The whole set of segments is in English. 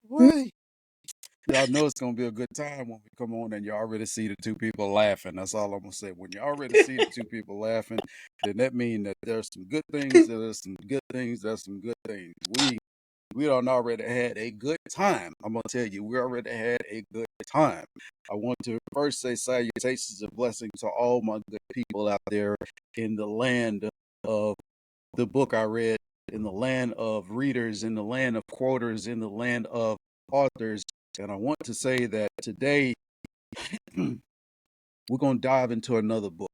Wait. Y'all know it's gonna be a good time when we come on and you already see the two people laughing. That's all I'm gonna say. When you already see the two people laughing, then that means that there's some good things, there's some good things, there's some good things. We done already had a good time. I'm gonna tell you, we already had a good time. I want to first say salutations and blessings to all my good people out there in the land of the book I read, in the land of readers, in the land of quoters, in the land of authors. And I want to say that today we're going to dive into another book.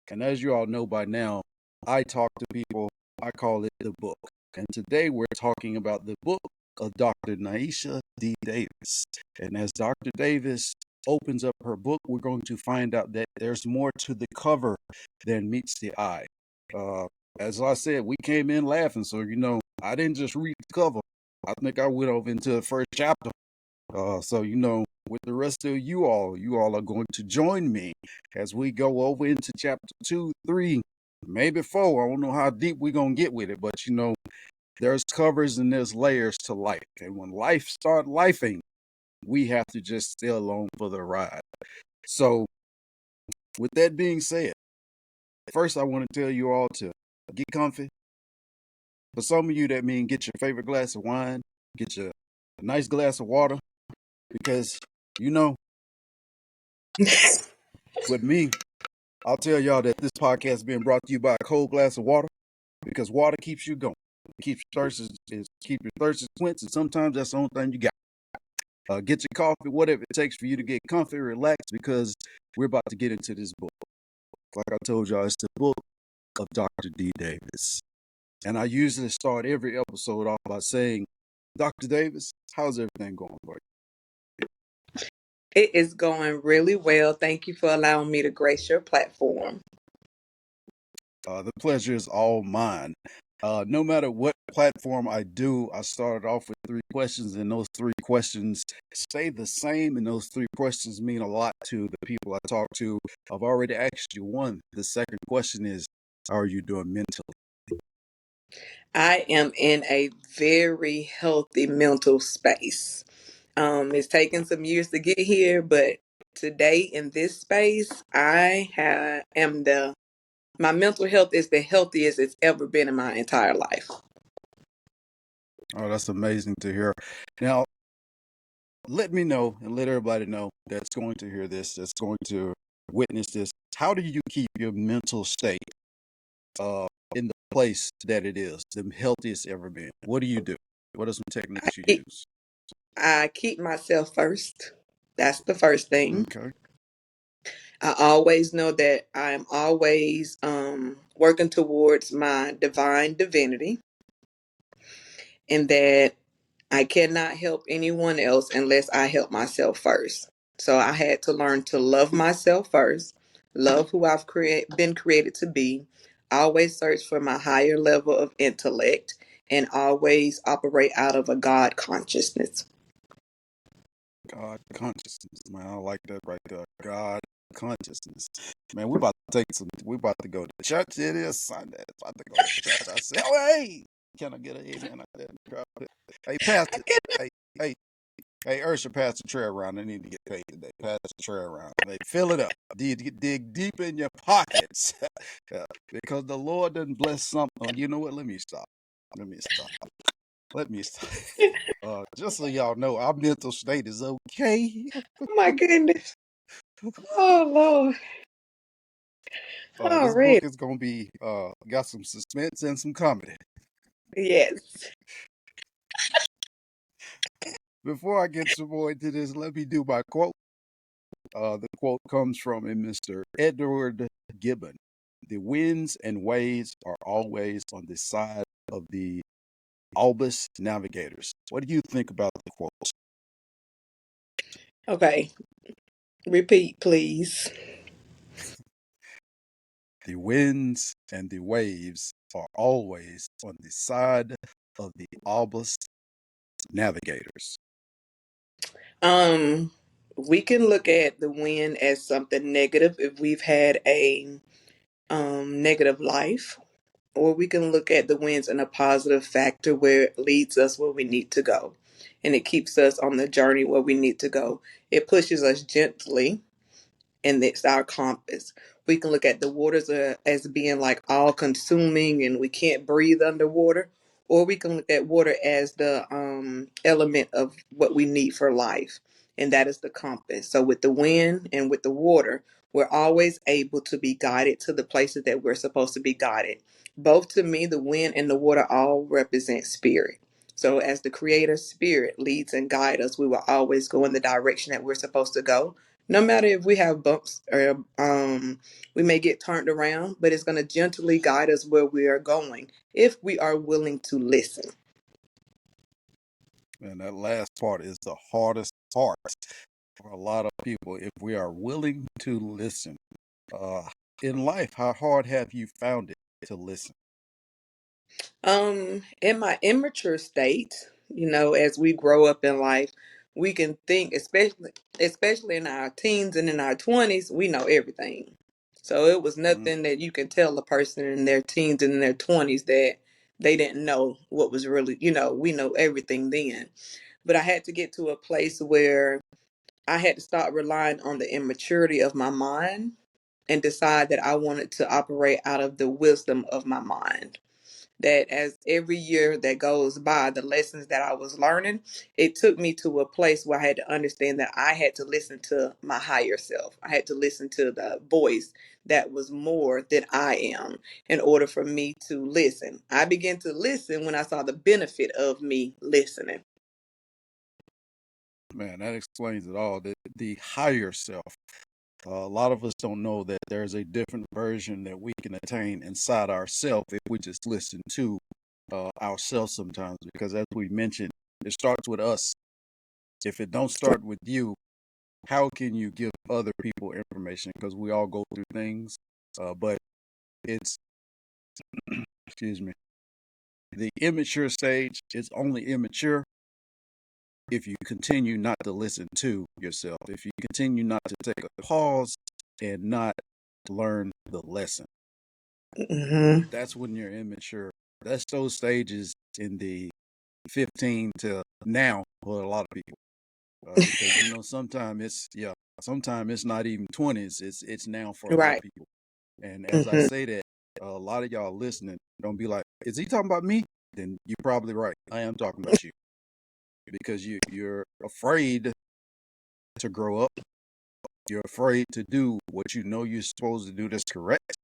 And as you all know by now, I talk to people, I call it the book. And today we're talking about the book of Dr. Nyisha D. Davis. And as Dr. Davis opens up her book, we're going to find out that there's more to the cover than meets the eye. As I said, we came in laughing, so I didn't just read the cover. I think I went over into the first chapter. So with the rest of you all are going to join me as we go over into chapter 2, 3, maybe 4. I don't know how deep we're gonna get with it, but there's covers and there's layers to life. And when life start lifing, we have to just stay along for the ride. So with that being said, first I want to tell you all to get comfy. For some of you, that means get your favorite glass of wine, get your a nice glass of water, because with me, I'll tell y'all that this podcast is being brought to you by a cold glass of water, because water keeps you going. It keeps your thirst quenched, and sometimes that's the only thing you got. Get your coffee, whatever it takes for you to get comfy, relaxed, because we're about to get into this book. Like I told y'all, it's the book of Dr. D. Davis. And I usually start every episode off by saying, Dr. Davis, how's everything going for you? It is going really well. Thank you for allowing me to grace your platform. The pleasure is all mine. No matter what platform I do, I started off with 3 questions, and those 3 questions stay the same, and those 3 questions mean a lot to the people I talk to. I've already asked you one. The second question is, how are you doing mentally? I am in a very healthy mental space. It's taken some years to get here, but today in this space, my mental health is the healthiest it's ever been in my entire life. Oh, that's amazing to hear. Now, let me know and let everybody know that's going to hear this, that's going to witness this. How do you keep your mental state in the place that it is, the healthiest ever been? What do you do? What are some techniques you keep, use? I keep myself first. That's the first thing. Okay. I always know that I'm always working towards my divine divinity, and that I cannot help anyone else unless I help myself first. So I had to learn to love myself first, love who been created to be, always search for my higher level of intellect, and always operate out of a God consciousness. God consciousness, man. I like that right there. God consciousness. Man, we about to go to church. It is Sunday. About to go to church. I said, oh, hey, can I get an amen out there in the crowd? Hey, Pastor. Hey, hey, hey, Ursha, pass the tray around. They need to get paid today. Pass the tray around. Hey, fill it up. Dig deep in your pockets. Yeah, because the Lord doesn't bless something. Oh, you know what? Let me stop. Let me stop. Let me stop. Just so y'all know, our mental state is okay. Oh my goodness. Oh Lord. This Already. book is gonna be got some suspense and some comedy. Yes. Before I get some more into this, let me do my quote. The quote comes from a Mr. Edward Gibbon. The winds and waves are always on the side of the Albus navigators. What do you think about the quote? Okay. Repeat, please. The winds and the waves are always on the side of the Albus navigators. Um, we can look at the wind as something negative if we've had a negative life. or we can look at the winds in a positive factor where it leads us where we need to go. And it keeps us on the journey where we need to go. It pushes us gently, and it's our compass. We can look at the waters as being like all consuming and we can't breathe underwater, or we can look at water as the element of what we need for life, and that is the compass. So, with the wind and with the water, we're always able to be guided to the places that we're supposed to be guided. Both to me, the wind and the water all represent spirit. So, as the creator spirit leads and guides us, we will always go in the direction that we're supposed to go, no matter if we have bumps or we may get turned around, but it's going to gently guide us where we are going if we are willing to listen. And that last part is the hardest part for a lot of people. If we are willing to listen, uh, in life, how hard have you found it to listen? In my immature state, as we grow up in life, we can think, especially in our teens and in our 20s, we know everything. So it was Mm, nothing that you can tell a person in their teens and in their 20s that they didn't know what was really, we know everything then. But I had to get to a place where I had to start relying on the immaturity of my mind and decide that I wanted to operate out of the wisdom of my mind. That as every year that goes by, the lessons that I was learning, it took me to a place where I had to understand that I had to listen to my higher self. I had to listen to the voice that was more than I am in order for me to listen. I began to listen when I saw the benefit of me listening. man, that explains it all. The higher self. A lot of us don't know that there's a different version that we can attain inside ourselves if we just listen to ourselves sometimes. Because as we mentioned, it starts with us. If it don't start with you, how can you give other people information? Because we all go through things, but it's excuse me, the immature stage is only immature if you continue not to listen to yourself. If you continue not to take a pause and not learn the lesson. Hmm. That's when you're immature. That's those stages in the 15 to now for a lot of people. Because sometimes sometimes it's not even 20s. It's now for a lot of Right. people. And as I Hmm. say that, a lot of y'all listening don't be like, "Is he talking about me?" Then you're probably right. I am talking about you because you're afraid to grow up. You're afraid to do what you know you're supposed to do that's correct.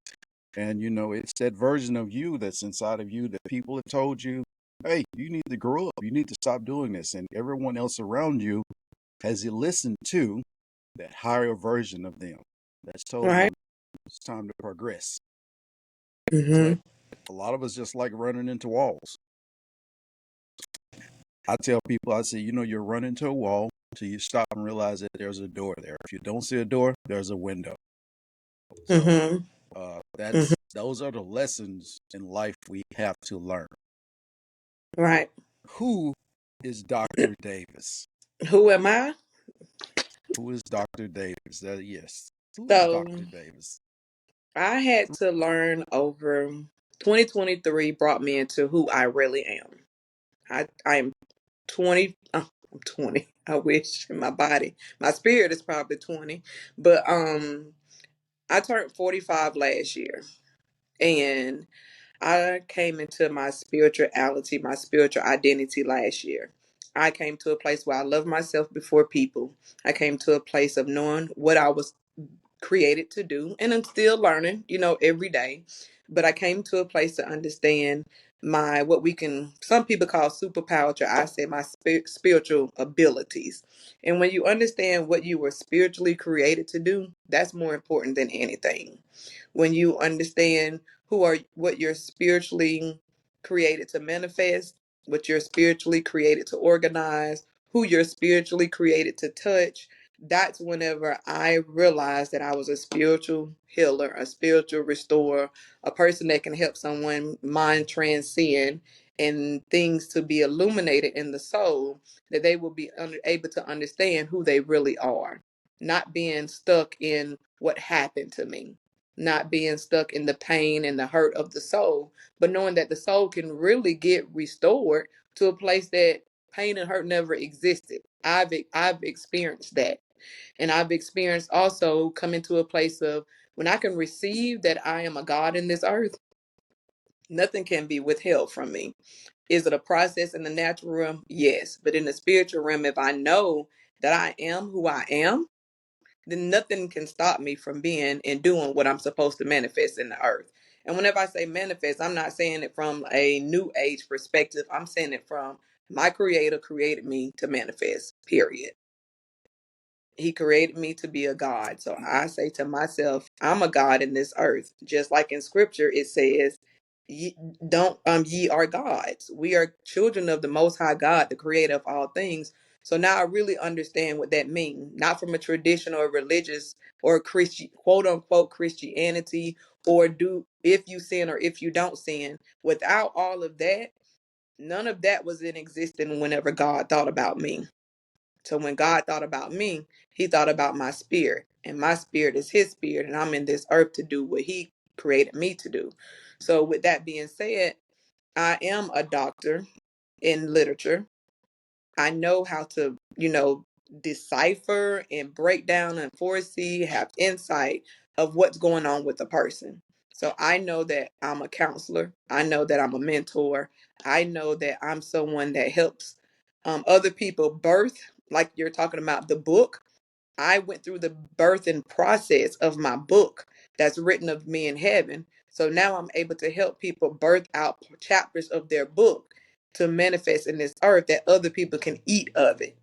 And it's that version of you that's inside of you that people have told you, hey, you need to grow up. You need to stop doing this. And everyone else around you has listened to that higher version of them that's told Right. them it's time to progress. But Hmm. a lot of us just like running into walls. I tell people, I say, you're running into a wall till you stop and realize that there's a door there. If you don't see a door, there's a window. So Hmm. Hmm. those are the lessons in life we have to learn. Right. Who is Dr. Davis? Who am I? Who is Dr. Davis? Yes. Who is So Dr. Davis? I had to learn over 2023 brought me into who I really am. I am 20. I'm 20. I wish in my body. My spirit is probably 20. But I turned 45 last year. And I came into my spirituality, my spiritual identity last year. I came to a place where I love myself before people. I came to a place of knowing what I was created to do, and I'm still learning, every day. But I came to a place to understand my what we can some people call superpower, to I say my spiritual abilities. And when you understand what you were spiritually created to do, that's more important than anything. When you understand what you're spiritually created to manifest, what you're spiritually created to organize, who you're spiritually created to touch, that's whenever I realized that I was a spiritual healer, a spiritual restorer, a person that can help someone mind transcend and things to be illuminated in the soul, that they will be able to understand who they really are, not being stuck in what happened to me. not being stuck in the pain and the hurt of the soul, but knowing that the soul can really get restored to a place that pain and hurt never existed. I've experienced that. And I've experienced also coming to a place of when I can receive that I am a God in this earth, nothing can be withheld from me. Is it a process in the natural realm? Yes. But in the spiritual realm, if I know that I am who I am, then nothing can stop me from being and doing what I'm supposed to manifest in the earth. And whenever I say manifest, I'm not saying it from a new age perspective. I'm saying it from my creator created me to manifest, period. He created me to be a God. So I say to myself, I'm a God in this earth. Just like in scripture, it says, ye, don't ye are gods. We are children of the most high God, the creator of all things. So now I really understand what that means, not from a traditional or religious or Christian quote unquote Christianity, or do if you sin or if you don't sin. Without all of that, none of that was in existence whenever God thought about me. So when God thought about me, he thought about my spirit. And my spirit is his spirit. And I'm in this earth to do what he created me to do. So with that being said, I am a doctor in literature. I know how to, decipher and break down and foresee, have insight of what's going on with a person. So I know that I'm a counselor. I know that I'm a mentor. I know that I'm someone that helps other people birth, like you're talking about the book. I went through the birthing process of my book that's written of me in heaven. So now I'm able to help people birth out chapters of their book to manifest in this earth that other people can eat of it.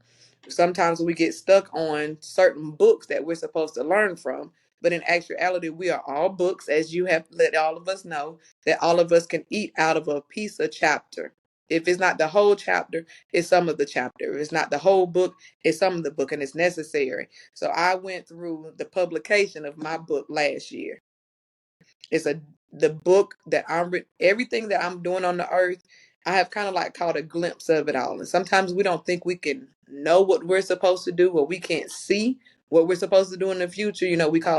Sometimes we get stuck on certain books that we're supposed to learn from, but in actuality, we are all books, as you have let all of us know, that all of us can eat out of a piece of chapter. If it's not the whole chapter, it's some of the chapter. If it's not the whole book, it's some of the book, and it's necessary. So I went through the publication of my book last year. It's the book that everything that I'm doing on the earth, I have kind of like caught a glimpse of it all. And sometimes we don't think we can know what we're supposed to do, or we can't see what we're supposed to do in the future.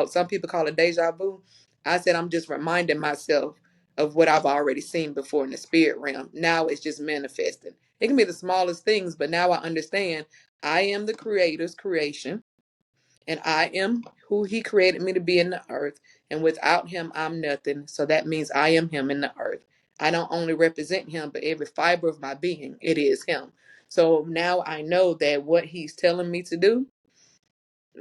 Some people call it deja vu. I said I'm just reminding myself of what I've already seen before in the spirit realm. Now it's just manifesting. It can be the smallest things, but now I understand I am the creator's creation and I am who he created me to be in the earth. And without him, I'm nothing. So that means I am him in the earth. I don't only represent him, but every fiber of my being, it is him. So now I know that what he's telling me to do,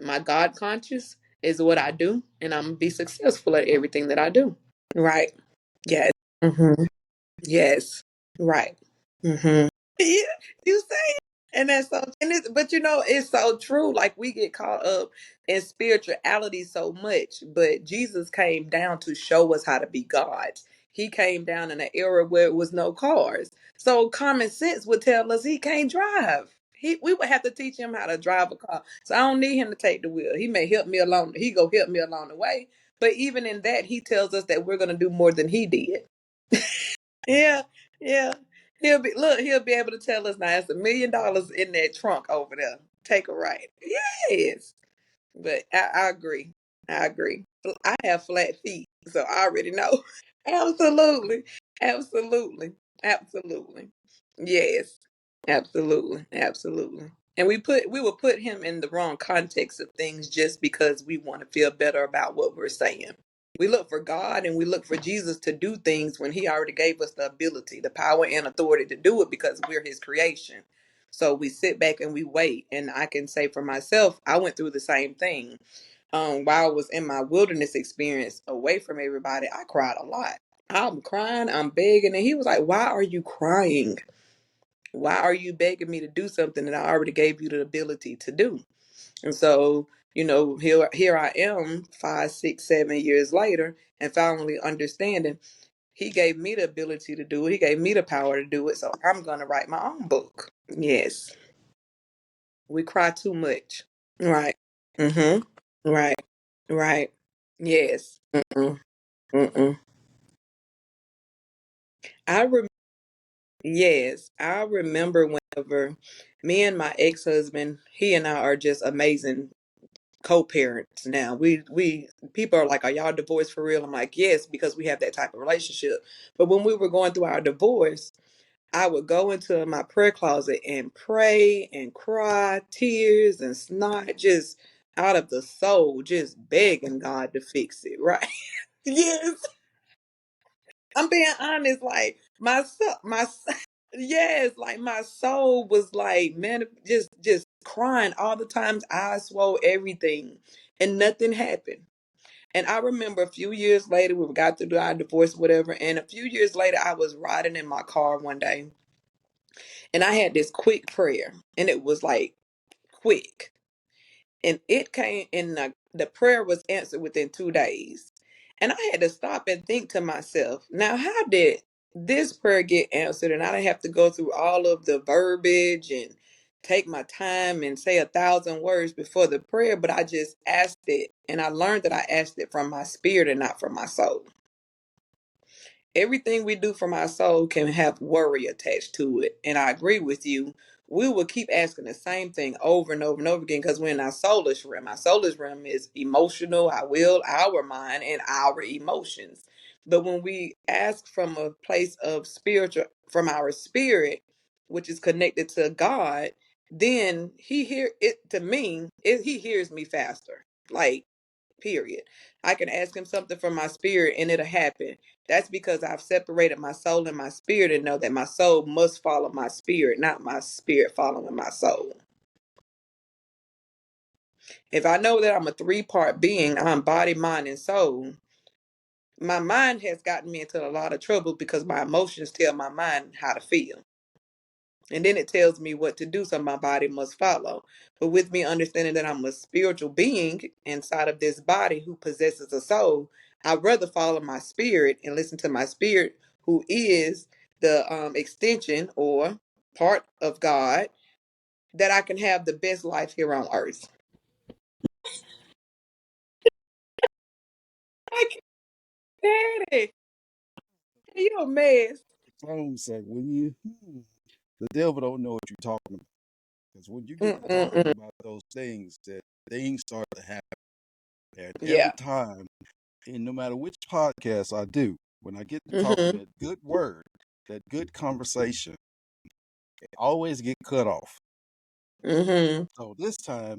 my God conscious, is what I do. And I'm going to be successful at everything that I do. Right. Yes. Yes. Right. Yeah, you say it. And that's so, but it's so true. Like we get caught up in spirituality so much, but Jesus came down to show us how to be gods. He came down in an era where it was no cars. So common sense would tell us he can't drive. We would have to teach him how to drive a car. So I don't need him to take the wheel. He may help me along. He go help me along the way. But even in that, he tells us that we're going to do more than he did. Yeah, yeah. He'll be able to tell us now it's $1 million in that trunk over there. Take a ride. Yes. But I agree. I agree. I have flat feet, so I already know. Absolutely. Absolutely. Absolutely. Yes. Absolutely. Absolutely. And we will put him in the wrong context of things just because we want to feel better about what we're saying. We look for God and we look for Jesus to do things when he already gave us the ability, the power and authority to do it because we're his creation. So we sit back and we wait. And I can say for myself, I went through the same thing. While I was in my wilderness experience away from everybody, I cried a lot. I'm crying, I'm begging. And he was like, why are you crying? Why are you begging me to do something that I already gave you the ability to do? And so, here I am 5, 6, 7 years later and finally understanding he gave me the ability to do it. He gave me the power to do it. So I'm going to write my own book. Yes. We cry too much. Right. Mm-hmm. Right. Right. Yes. Mm-mm. Mm-mm. I remember. Yes, I remember whenever me and my ex-husband, he and I are just amazing co-parents now. We people are like, are y'all divorced for real? I'm like, yes, because we have that type of relationship. But when we were going through our divorce, I would go into my prayer closet and pray and cry, tears and snot, just out of the soul, just begging God to fix it, right? Yes, I'm being honest. Like my soul, yes, like my soul was like, man, just crying all the times, eyes swole, everything, and nothing happened. And I remember a few years later, we got to do our divorce, whatever. And a few years later, I was riding in my car one day, and I had this quick prayer, and it was like quick, and it came, and the prayer was answered within 2 days. And I had to stop and think to myself, now, how did this prayer get answered? And I didn't have to go through all of the verbiage and take my time and say 1,000 words before the prayer, but I just asked it. And I learned that I asked it from my spirit and not from my soul. Everything we do from our soul can have worry attached to it. And I agree with you. We will keep asking the same thing over and over and over again because we're in our soulish realm. Our soulish realm is emotional, our will, our mind, and our emotions. But when we ask from a place of spiritual, from our spirit, which is connected to God, then He hear it to me. He hears me faster. Like, period. I can ask him something from my spirit and it'll happen. That's because I've separated my soul and my spirit and know that my soul must follow my spirit, not my spirit following my soul. If I know that I'm a three-part being, I'm body, mind, and soul, my mind has gotten me into a lot of trouble because my emotions tell my mind how to feel. And then it tells me what to do, so my body must follow. But with me understanding that I'm a spiritual being inside of this body who possesses a soul, I'd rather follow my spirit and listen to my spirit, who is the extension or part of God, that I can have the best life here on earth. I can't stand it. You a mess. Song say when you the devil don't know what you're talking about. Because when you get to talking Mm-mm-mm. about those things, that things start to happen. And every Yeah. time, and no matter which podcast I do, when I get to talking Mm-hmm. that good word, that good conversation, it always get cut off. Mm-hmm. So this time,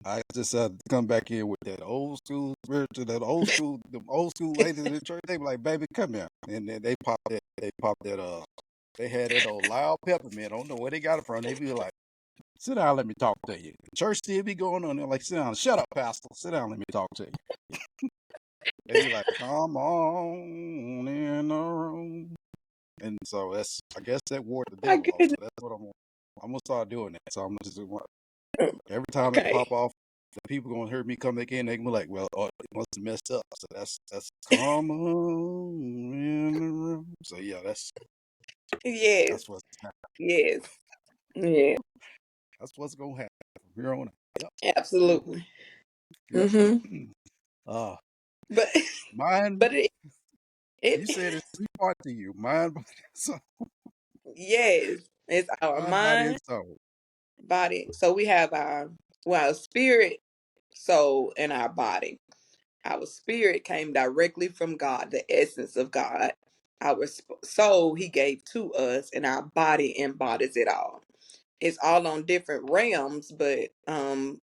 I decided to come back in with that old school spiritual, that old school, the old school ladies in the church. They be like, "Baby, come here," and then they pop that, they had that old loud peppermint. I don't know where they got it from. They be like, "Sit down, let me talk to you." Church still be going on. They're like, "Sit down, shut up, pastor. Sit down, let me talk to you." They be like, "Come on in the room," and so that's, I guess that ward the My devil off. So goodness. that's what I'm gonna start doing that. So I'm just every time it Okay. pop off, the people gonna hear me come back in. They gonna be like, "Well, it must have messed up." So that's come on in the room. So yeah, Yes. that's what's happening. Yes. Yeah. That's what's gonna happen from here on out. Yep. Absolutely. Yep. Mm-hmm. uh, But mine. but it You it said it's three parts to you: mind, body, and soul. yes, it's our Mind, body, and mind, soul. body. So we have our spirit, soul, and our body. Our spirit came directly from God, the essence of God. Our soul He gave to us, and our body embodies it all. It's all on different realms, but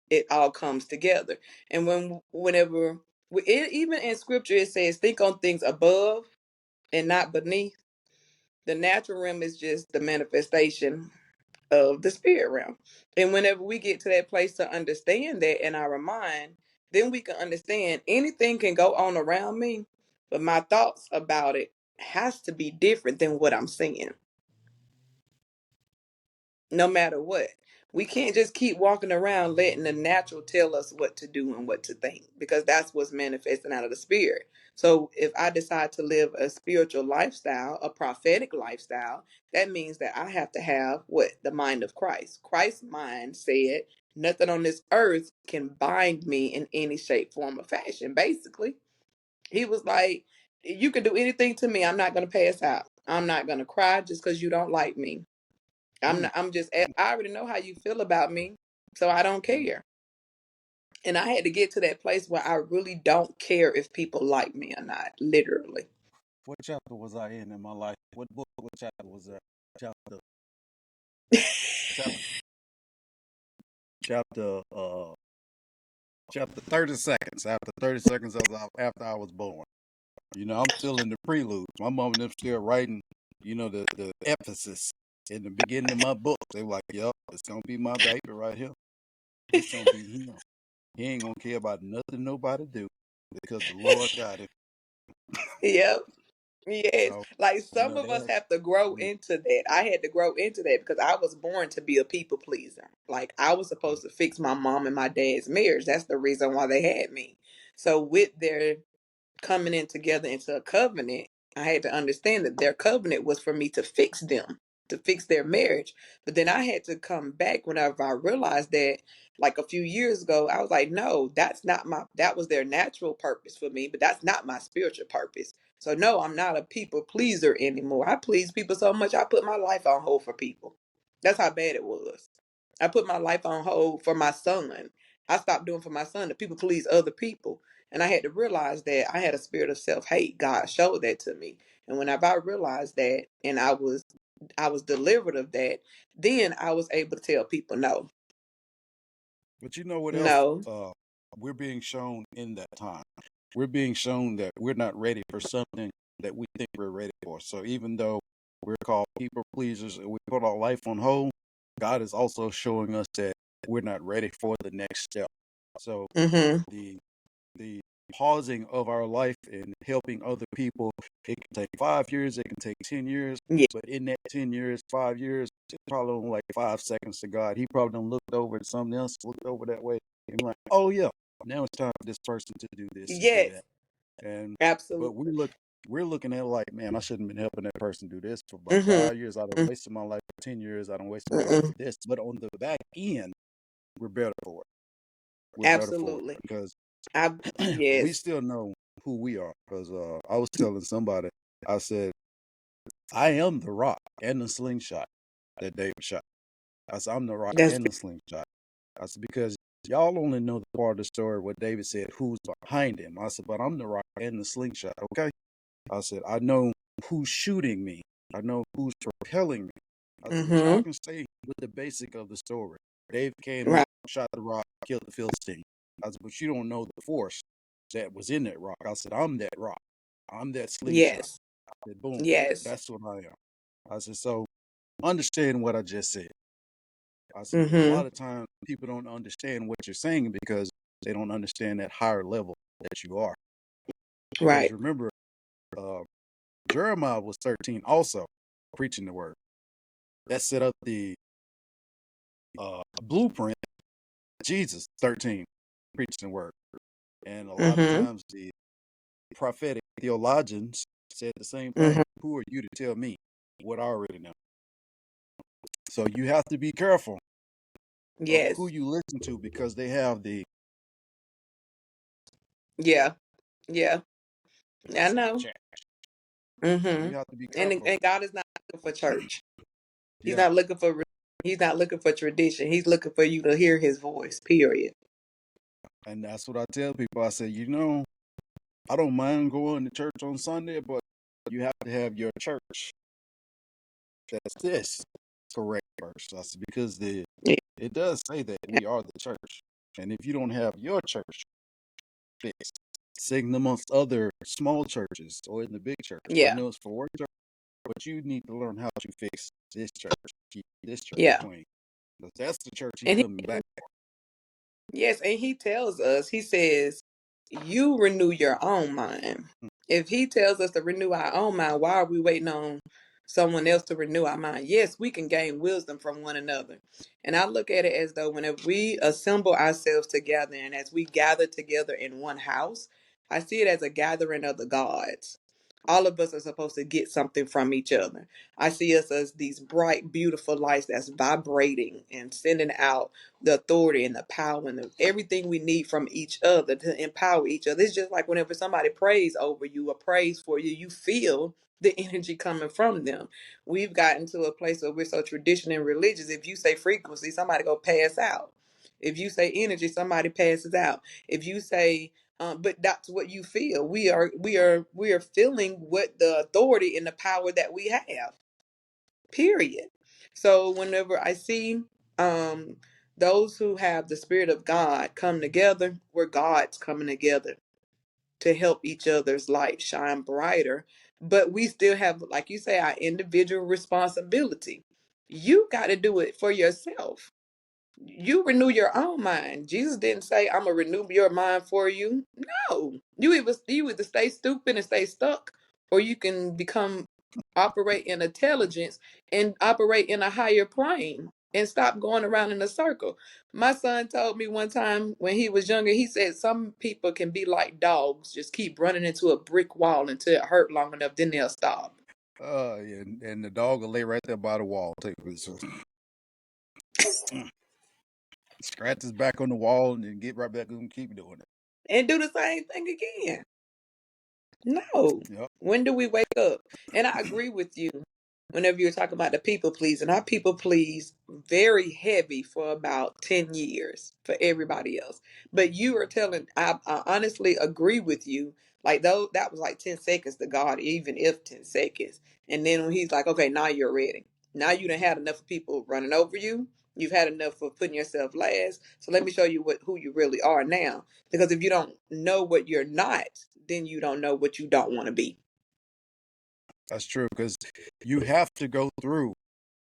it all comes together. And whenever even in Scripture it says, "Think on things above and not beneath." The natural realm is just the manifestation of the spirit realm. And whenever we get to that place to understand that in our mind, then we can understand anything can go on around me, but my thoughts about it has to be different than what I'm seeing, no matter what. We can't just keep walking around letting the natural tell us what to do and what to think, because that's what's manifesting out of the spirit. So if I decide to live a spiritual lifestyle, a prophetic lifestyle, that means that I have to have what? The mind of Christ. Christ's mind said, nothing on this earth can bind me in any shape, form, or fashion. Basically, he was like, you can do anything to me. I'm not going to pass out. I'm not going to cry just because you don't like me. I'm Mm, not, I'm just I already know how you feel about me, so I don't mm, care. And I had to get to that place where I really don't care if people like me or not, literally. What chapter was I in my life? What book? What chapter was that? Chapter, chapter, chapter, uh, chapter 30 seconds. After 30 seconds after I was born. You know, I'm still in the prelude. My mom and them still writing, you know, the emphasis in the beginning of my book. They were like, yep, it's going to be my baby right here. It's going to be him. He ain't going to care about nothing nobody do because the Lord got him. Yep. Yes. So, Like you some know, of they us had, have to grow yeah. into that. I had to grow into that because I was born to be a people pleaser. Like I was supposed to fix my mom and my dad's marriage. That's the reason why they had me. So with their coming in together into a covenant, I had to understand that their covenant was for me to fix them, to fix their marriage. But then I had to come back whenever I realized that, like a few years ago, I was like, no, that's not my, that was their natural purpose for me, but that's not my spiritual purpose. So no, I'm not a people pleaser anymore. I please people so much, I put my life on hold for people. That's how bad it was. I put my life on hold for my son. I stopped doing for my son to people please other people. And I had to realize that I had a spirit of self-hate. God showed that to me. And whenever I realized that and I was delivered of that, then I was able to tell people no. But you know what else? No. We're being shown in that time. We're being shown that we're not ready for something that we think we're ready for. So even though we're called people pleasers and we put our life on hold, God is also showing us that we're not ready for the next step. So Mhm. the the pausing of our life and helping other people, it can take 5 years, it can take 10 years, Yeah. but in that 10 years, 5 years, it's probably only like 5 seconds to God. He probably done looked over at something else, looked over that way, and be like, oh yeah, now it's time for this person to do this and do Yes. that. And but Absolutely. we're looking at it like, man, I shouldn't have been helping that person do this for about Mhm. 5 years. I done Mm, wasted my life for 10 years. I done wasted my life mm-mm. for this. But on the back end, we're better for it. We're better for it Absolutely. because I we yes. still know who we are. Because I was telling somebody, I said, I am the rock and the slingshot that David shot. I said, I'm the rock That's and the slingshot. I said, because y'all only know the part of the story where David said who's behind him. I said, but I'm the rock and the slingshot, okay? I said, I know who's shooting me. I know who's propelling me. I said, but y'all mhm. can stay with the basic of the story. David came Right. up, shot the rock, killed the Philistine. I said, but you don't know the force that was in that rock. I said, I'm that rock. I'm that slingshot. Yes. I said, boom, Yes. that's what I am. I said, so understand what I just said. I said, because a lot Mhm. of times people don't understand what you're saying because they don't understand that higher level that you are. Because Right. remember, uh, Jeremiah was 13 also preaching the word. That set up the blueprint. Jesus 13 preaching the word. And a lot of Mhm. times the prophetic theologians said the same thing. Mhm. Who are you to tell me what I already know? So you have to be careful of who Yes. you listen to because they have the Yeah. Yeah. I message. know. So you Mhm. have to be And careful. and God is not looking for church. He's Yeah. not looking for he's not looking for tradition. He's looking for you to hear his voice. Period. And that's what I tell people. I say, I don't mind going to church on Sunday, but you have to have your church. That's this correct first. I said, because Yeah. it does say that we are the church. And if you don't have your church fixed, sing amongst other small churches or in the big church. I Yeah. know it's for one church, but you need to learn how to fix this church, keep this church Yeah. clean. Because that's the church he's And he, coming back. yes, and he tells us, he says, you renew your own mind. If he tells us to renew our own mind, why are we waiting on someone else to renew our mind? Yes, we can gain wisdom from one another. And I look at it as though whenever we assemble ourselves together and as we gather together in one house, I see it as a gathering of the gods. All of us are supposed to get something from each other. I see us as these bright, beautiful lights that's vibrating and sending out the authority and the power and everything we need from each other to empower each other. It's just like whenever somebody prays over you or prays for you, you feel the energy coming from them. We've gotten to a place where we're so traditional and religious. If you say frequency, somebody go pass out. If you say energy, somebody passes out. If you say, but that's what you feel. We are feeling what the authority and the power that we have. Period. So whenever I see um those who have the spirit of God come together, we're God's coming together to help each other's light shine brighter. But we still have, like you say, our individual responsibility. You got to do it for yourself. You renew your own mind. Jesus didn't say, "I'm gonna renew your mind for you." No, you either stay stupid and stay stuck, or you can become operate in intelligence and operate in a higher plane and stop going around in a circle. My son told me one time when he was younger, he said some people can be like dogs, just keep running into a brick wall until it hurt long enough, then they'll stop. Yeah, and the dog will lay right there by the wall too. So, scratch his back on the wall and then get right back and keep doing it. And do the same thing again. No. Yep, When do we wake up? And I agree with you whenever you're talking about the people please. And I people please very heavy for about 10 years for everybody else. But you are telling, I honestly agree with you. Like, though, that was like 10 seconds to God, even if 10 seconds. And then when he's like, okay, now you're ready. Now you done had enough of people running over you. You've had enough of putting yourself last. So let me show you who you really are now. Because if you don't know what you're not, then you don't know what you don't want to be. that's true because you have to go through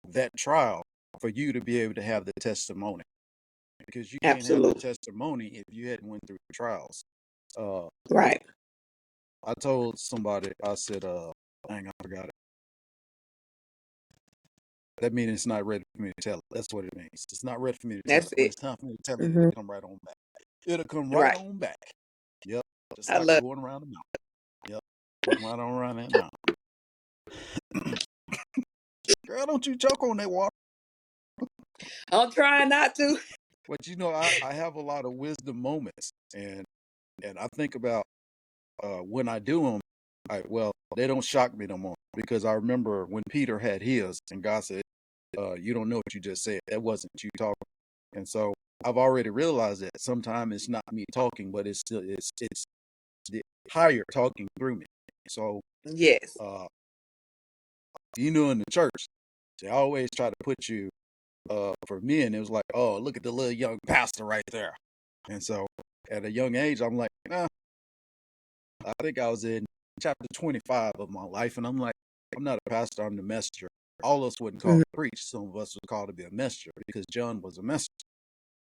that trial for you to be able to have the testimony. Because you can't have the Absolutely. testimony if you hadn't went through the trials. Uh, Right. I told somebody, I said, dang, I forgot it. That means it's not ready for me to tell it. That's what it means. It's not ready for me to tell That's it. When it. it's time for me to tell it, Hmm. it'll come right on back. It'll come right Right. on back. Yep. Just I like love going around the mountain. Yep. Come right on around that mountain. Girl, don't you choke on that water. I'm trying not to. But I have a lot of wisdom moments, and I think about when I do them. Well, they don't shock me no more because I remember when Peter had his, and God said, "You don't know what you just said. That wasn't you talking." And so I've already realized that sometimes it's not me talking, but it's the higher talking through me. So Yes. uh, in the church, they always try to put you for men. It was like, oh, look at the little young pastor right there. And so at a young age, I'm like, I think I was in chapter 25 of my life, and I'm like, I'm not a pastor, I'm the messenger. All of us wouldn't call Mhm. to preach. Some of us would call to be a messenger because John was a messenger.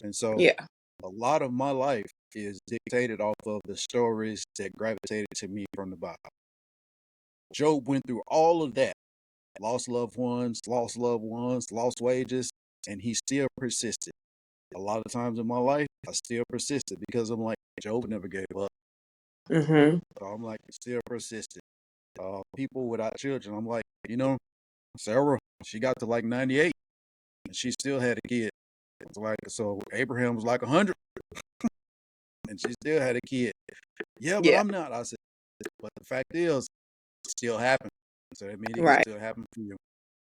And so Yeah. a lot of my life is dictated off of the stories that gravitated to me from the Bible. Job went through all of that, lost loved ones, lost wages, and he still persisted. A lot of times in my life, I still persisted because I'm like, Job never gave up. Hmm. So I'm like, still persisted. People without children, I'm like, Sarah, she got to like 98 and she still had a kid. It's like, so Abraham was like 100 and she still had a kid. Yeah, but Yeah. I'm not. I said, but the fact is, it still happened. So that means it can Right. still happen for you.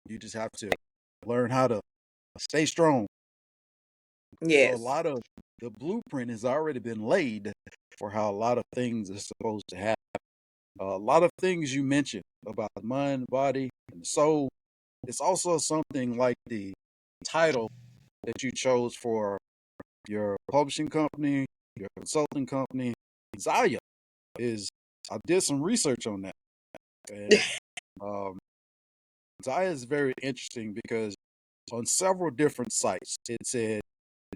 You just have to learn how to stay strong. So a Yes. lot of the blueprint has already been laid for how a lot of things are supposed to happen. A lot of things you mentioned about the mind, body, and the soul. It's also something like the title that you chose for your publishing company, your consulting company. Zyia is, I did some research on that. And um, Zyia is very interesting because on several different sites, it said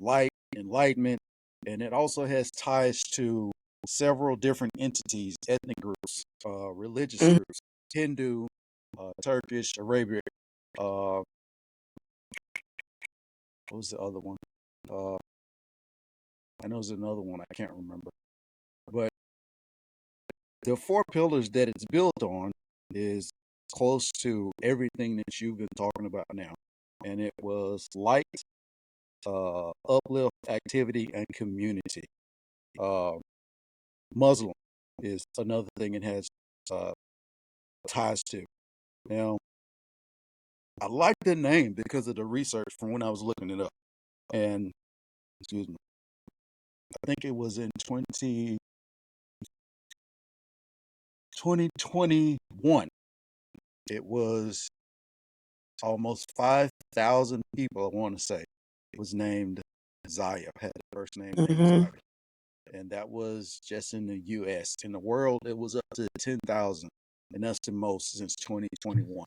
light, enlightenment, and it also has ties to several different entities, ethnic groups, religious Mhm. groups, Hindu, Turkish, Arabic. Uh, what was the other one? Uh, I know there's another one I can't remember. But the four pillars that it's built on is close to everything that you've been talking about now. And it was light, uplift, activity, and community. Uh, Muslim is another thing it has uh, ties to. Now, I like the name because of the research from when I was looking it up. And excuse me, I think it was in 2021. It was almost 5,000 people, I want to say, was named Zyia, had the first name named Mm-hmm. Zyia. And that was just in the U.S. In the world, it was up to 10,000, and that's the most since 2021.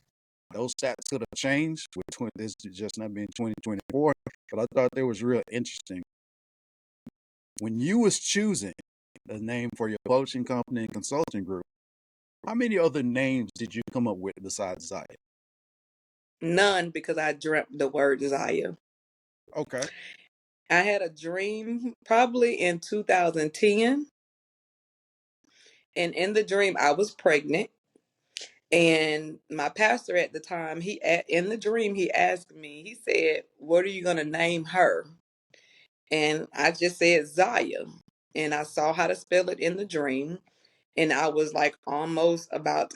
Those stats could have changed with this just not being 2024, but I thought they was real interesting. When you was choosing a name for your publishing company and consulting group, how many other names did you come up with besides Zyia? None, because I dreamt the word desire. Okay. I had a dream probably in 2010, and in the dream I was pregnant. And my pastor at the time, in the dream he asked me. He said, "What are you gonna name her?" And I just said Zyia, and I saw how to spell it in the dream. And I was like I was about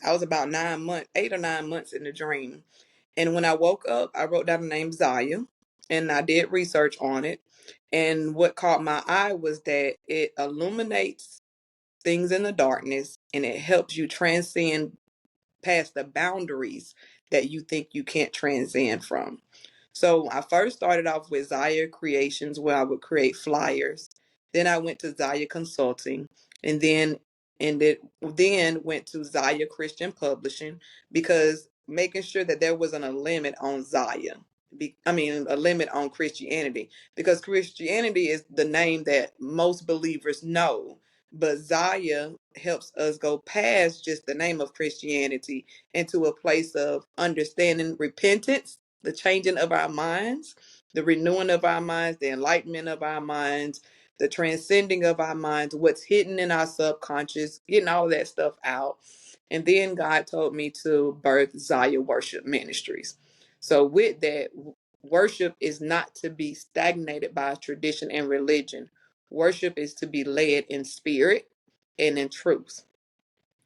9 months, 8 or 9 months in the dream. And when I woke up, I wrote down the name Zyia, and I did research on it. And what caught my eye was that it illuminates things in the darkness, and it helps you transcend past the boundaries that you think you can't transcend from. So I first started off with Zyia Creations, where I would create flyers. Then I went to Zyia Consulting, and then went to Zyia Christian Publishing, because making sure that there wasn't a limit on Zyia. A limit on Christianity, because Christianity is the name that most believers know. But Zyia helps us go past just the name of Christianity into a place of understanding repentance, the changing of our minds, the renewing of our minds, the enlightenment of our minds, the transcending of our minds, what's hidden in our subconscious, getting all that stuff out. And then God told me to birth Zyia Worship Ministries. So with that, worship is not to be stagnated by tradition and religion. Worship is to be led in spirit and in truth.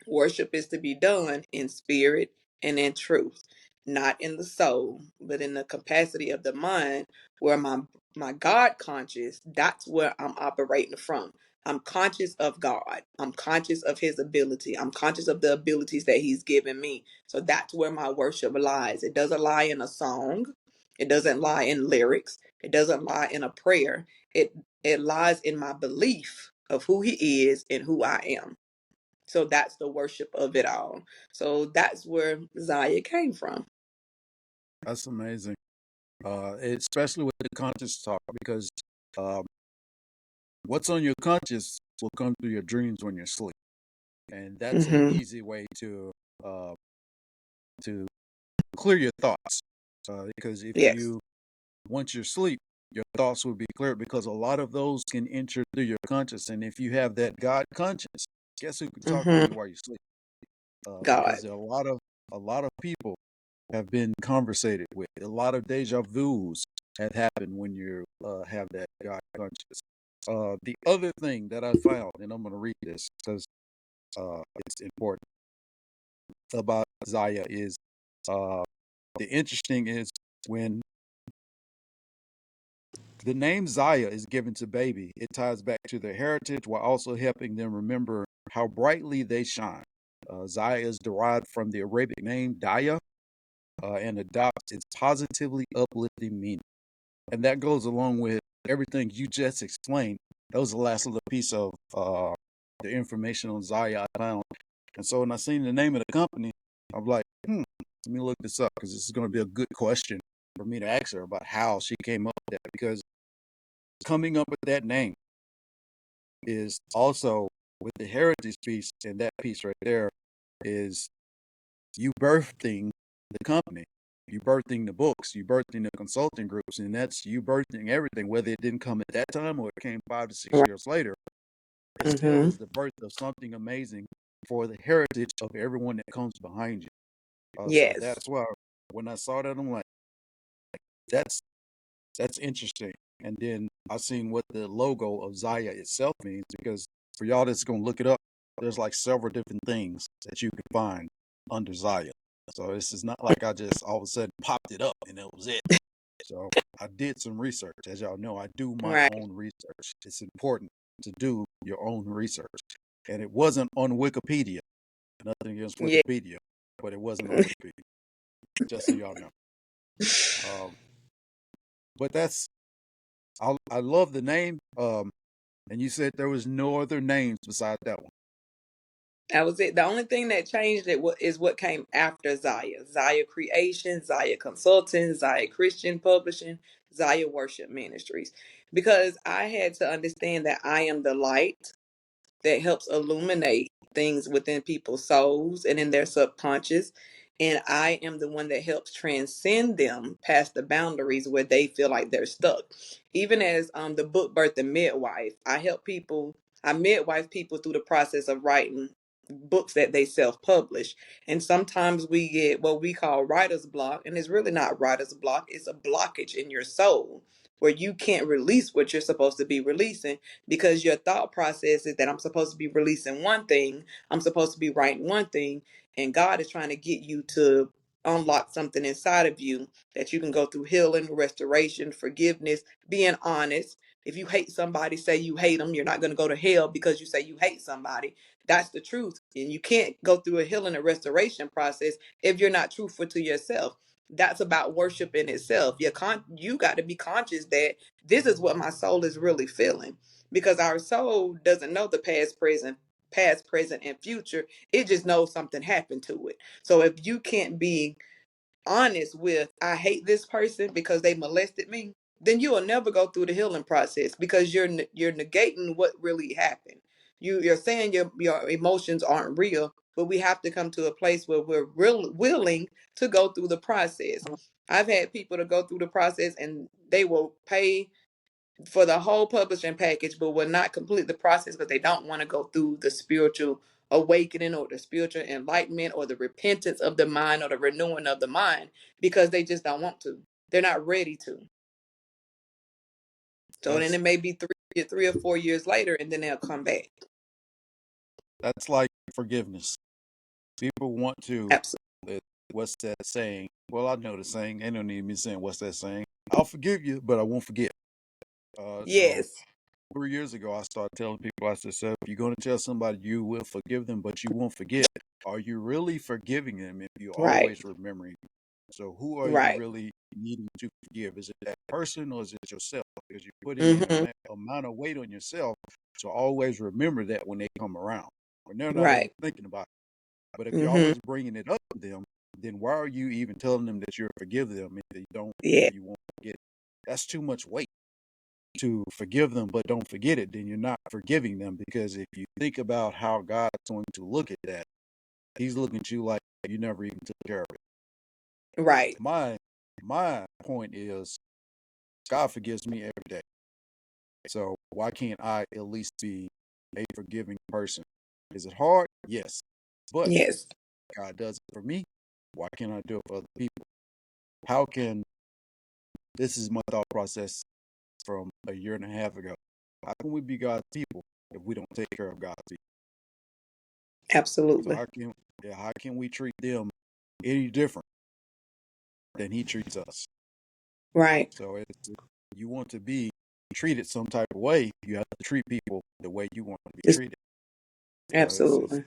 Worship is to be done in spirit and in truth, not in the soul, but in the capacity of the mind, where my God conscious, that's where I'm operating from. I'm conscious of God. I'm conscious of his ability. I'm conscious of the abilities that he's given me. So that's where my worship lies. It doesn't lie in a song. It doesn't lie in lyrics. It doesn't lie in a prayer. It lies in my belief of who he is and who I am. So that's the worship of it all. So that's where Zyia came from. That's amazing. Especially with the conscious talk, because um, what's on your conscious will come through your dreams when you're asleep, and that's an Mm-hmm. easy way uh, to clear your thoughts. Because if Yes. you once you're asleep, your thoughts will be clear because a lot of those can enter through your conscious, and if you have that God conscious, guess who can talk to you Mm-hmm. while you sleep? God. Because a lot of people have been conversated with. A lot of deja vu's have happened when you have that God conscious. The other thing that I found, and I'm going to read this because it's important about Zyia, is uh, the interesting is when the name Zyia is given to baby, it ties back to their heritage while also helping them remember how brightly they shine. Zyia is derived from the Arabic name Daya, and adopts its positively uplifting meaning. And that goes along with everything you just explained. That was the last little piece of the information on Zyia I found. And so when I seen the name of the company, I'm like, let me look this up because this is going to be a good question for me to ask her about how she came up with that. Because coming up with that name is also with the heritage piece, and that piece right there is you birthing the company, you birthing the books, you birthing the consulting groups, and that's you birthing everything. Whether it didn't come at that time or it came 5 to 6 Right. years later, it still Mm-hmm. is the birth of something amazing for the heritage of everyone that comes behind you. So Yes. that's why when I saw that, I'm like, that's that's interesting. And then I seen what the logo of Zyia itself means because for y'all that's gonna look it up, there's like several different things that you can find under Zyia. So this is not like I just all of a sudden popped it up and that was it. So I did some research. As y'all know, I do my Right. own research. It's important to do your own research. And it wasn't on Wikipedia. Nothing against Yeah. Wikipedia, but it wasn't on Wikipedia. Just so y'all know. Um, but I love the name. And you said there was no other names besides that one. That was it. The only thing that changed it is what came after Zyia. Zyia Creation, Zyia Consulting, Zyia Christian Publishing, Zyia Worship Ministries. Because I had to understand that I am the light that helps illuminate things within people's souls and in their subconscious. And I am the one that helps transcend them past the boundaries where they feel like they're stuck. Even as the book Birth and Midwife, I midwife people through the process of writing books that they self-publish. And sometimes we get what we call writer's block, and it's really not writer's block, it's a blockage in your soul where you can't release what you're supposed to be releasing because your thought process is that I'm supposed to be releasing one thing, I'm supposed to be writing one thing, and God is trying to get you to unlock something inside of you that you can go through healing, restoration, forgiveness, being honest. If you hate somebody, say you hate them, you're not going to go to hell because you say you hate somebody. That's the truth. And you can't go through a healing and restoration process if you're not truthful to yourself. That's about worship in itself. You got to be conscious that this is what my soul is really feeling, because our soul doesn't know the past, present, and future. It just knows something happened to it. So if you can't be honest with, I hate this person because they molested me, then you will never go through the healing process because you're negating what really happened. You're saying your emotions aren't real, but we have to come to a place where we're willing to go through the process. I've had people to go through the process and they will pay for the whole publishing package, but will not complete the process because they don't want to go through the spiritual awakening or the spiritual enlightenment or the repentance of the mind or the renewing of the mind because they just don't want to. They're not ready to. So then That's it may be 3 or 4 years later, and then they'll come back. that's like forgiveness. People want to. Absolutely. What's that saying? Well, I know the saying. Ain't no need me saying what's that saying. I'll forgive you, but I won't forget. So Yes. 3 years ago, I started telling people, I said, so if you're going to tell somebody you will forgive them, but you won't forget, are you really forgiving them if you're Right. always remembering? So who are you Right. really needing to forgive? Is it that person or is it yourself? Because you're putting an Mm-hmm. amount of weight on yourself to always remember that when they come around, when they're not ever Right. thinking about it. But if you're Mm-hmm. always bringing it up to them, then why are you even telling them that you're forgive them if Yeah. you won't forget? That's too much weight to forgive them, but don't forget it. Then you're not forgiving them, because if you think about how God's going to look at that, He's looking at you like you never even took care of it. Right. My point is, God forgives me every day. So why can't I at least be a forgiving person? Is it hard? Yes. But Yes. God does it for me. Why can't I do it for other people? How can This is my thought process from a year and a half ago. How can we be God's people if we don't take care of God's people? So Absolutely. how can we treat them any different than He treats us? Right. So you want to be treated some type of way, you have to treat people the way you want to be Just treated. It's absolutely.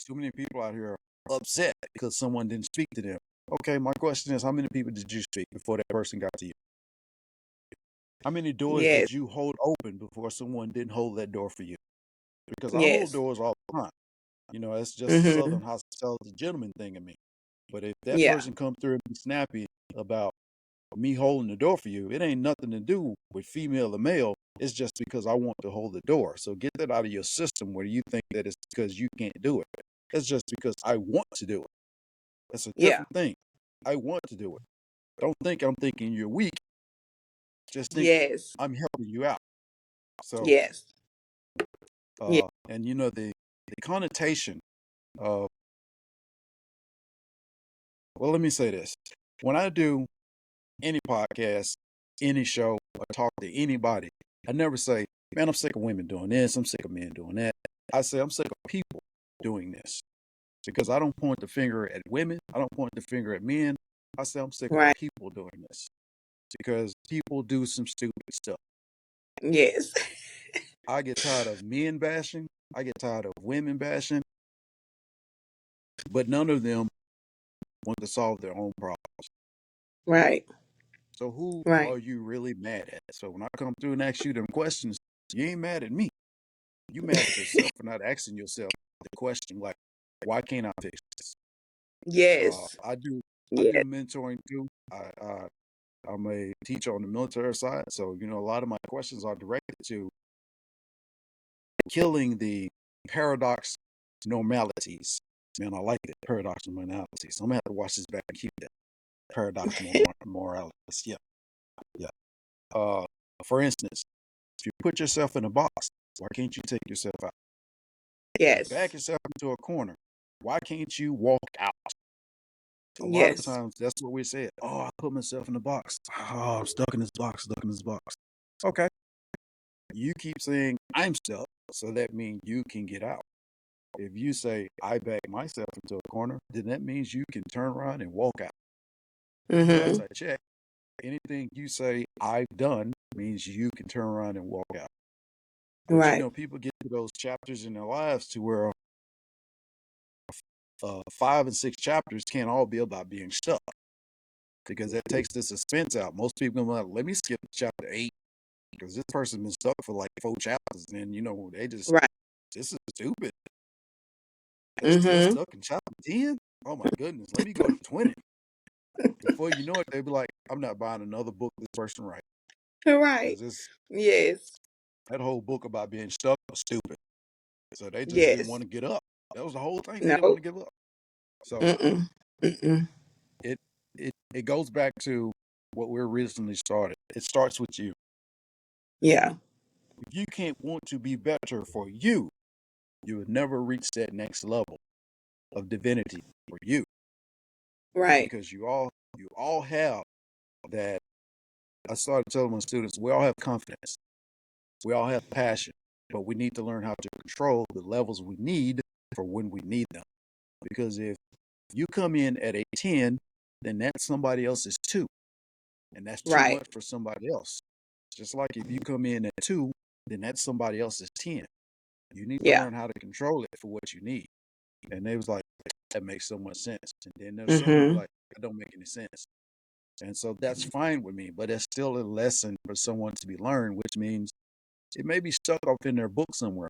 too many people out here upset because someone didn't speak to them. Okay, my question is, how many people did you speak before that person got to you? How many doors Yes. did you hold open before someone didn't hold that door for you? Because I hold Yes. doors all the time. It's just a Mm-hmm. Southern hospitality gentleman thing in me. But if that Yeah. person come through and be snappy about me holding the door for you, it ain't nothing to do with female or male. It's just because I want to hold the door. So get that out of your system where you think that it's because you can't do it. It's just because I want to do it. That's a Yeah. different thing. I want to do it. Don't think I'm thinking you're weak. Just think Yes. I'm helping you out. So, Yes. Yeah. and the connotation of, well, let me say this. When I do any podcast, any show, or talk to anybody, I never say, man, I'm sick of women doing this. I'm sick of men doing that. I say, I'm sick of people doing this, because I don't point the finger at women. I don't point the finger at men. I say, I'm sick of Right. people doing this. because people do some stupid stuff. Yes. I get tired of men bashing. I get tired of women bashing, but none of them want to solve their own problems. Right. So who Right. are you really mad at? So when I come through and ask you them questions, you ain't mad at me. You mad at yourself for not asking yourself the question like, why can't I fix this? Yes. I do Yes. mentoring too. I'm a teacher on the military side, so a lot of my questions are directed to killing the paradox normalities. Man, I like that paradox normalities. I'm gonna have to watch this back and keep that paradox moralities. Yeah, yeah. Uh, for instance, if you put yourself in a box, why can't you take yourself out? You back Yes. yourself into a corner. Why can't you walk out? A lot of Yes. times, that's what we said. Oh, I put myself in a box. Oh, I'm stuck in this box, stuck in this box. Okay. You keep saying, I'm stuck, so that means you can get out. If you say, I back myself into a corner, then that means you can turn around and walk out. Last Mm-hmm. I checked, anything you say, I've done, means you can turn around and walk out. But Right. people get to those chapters in their lives to where 5 and 6 chapters can't all be about being stuck because that takes the suspense out. Most people are like, let me skip chapter 8 because this person's been stuck for like 4 chapters. And they just, Right. this is stupid. They still Mm-hmm. stuck in chapter 10. Oh my goodness, let me go to 20. Before you know it, they'll be like, I'm not buying another book this person writes Right. because this Yes. that whole book about being stuck was stupid. So they just didn't Yes. want to get up. That was the whole thing. They didn't want No. to give up. So Mm-mm. Mm-mm. it it goes back to what we originally started. It starts with you. Yeah. If you can't want to be better for you, you would never reach that next level of divinity for you Right. because you all have that. I started telling my students, we all have confidence. We all have passion, but we need to learn how to control the levels we need for when we need them. Because if you come in at a 10, then that's somebody else's 2, and that's too Right. much for somebody else. Just like if you come in at 2, then that's somebody else's 10. You need to Yeah. learn how to control it for what you need. And they was like, that makes so much sense. And then there's some who be Mm-hmm. like, that don't make any sense. And so that's fine with me, but it's still a lesson for someone to be learned, which means it may be stuck off in their book somewhere.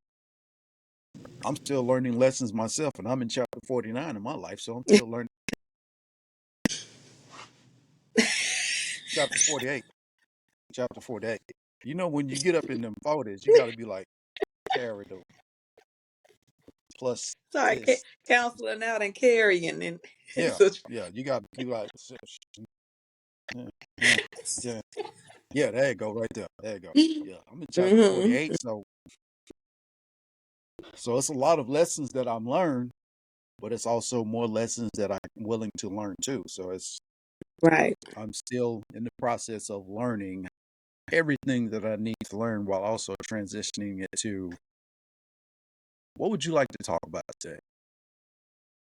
I'm still learning lessons myself, and I'm in chapter 49 in my life, so I'm still learning chapter 48. Chapter 48. When you get up in them 40s, you got to be like, carried over. Plus Sorry, this. counseling out and carrying and Yeah, so yeah, you got to be like, yeah, yeah, yeah, yeah, there you go, right there. There you go. Yeah, I'm in chapter mm-hmm. 48, so it's a lot of lessons that I'm learned, but it's also more lessons that I'm willing to learn too. So Right. I'm still in the process of learning everything that I need to learn while also transitioning it to what would you like to talk about today?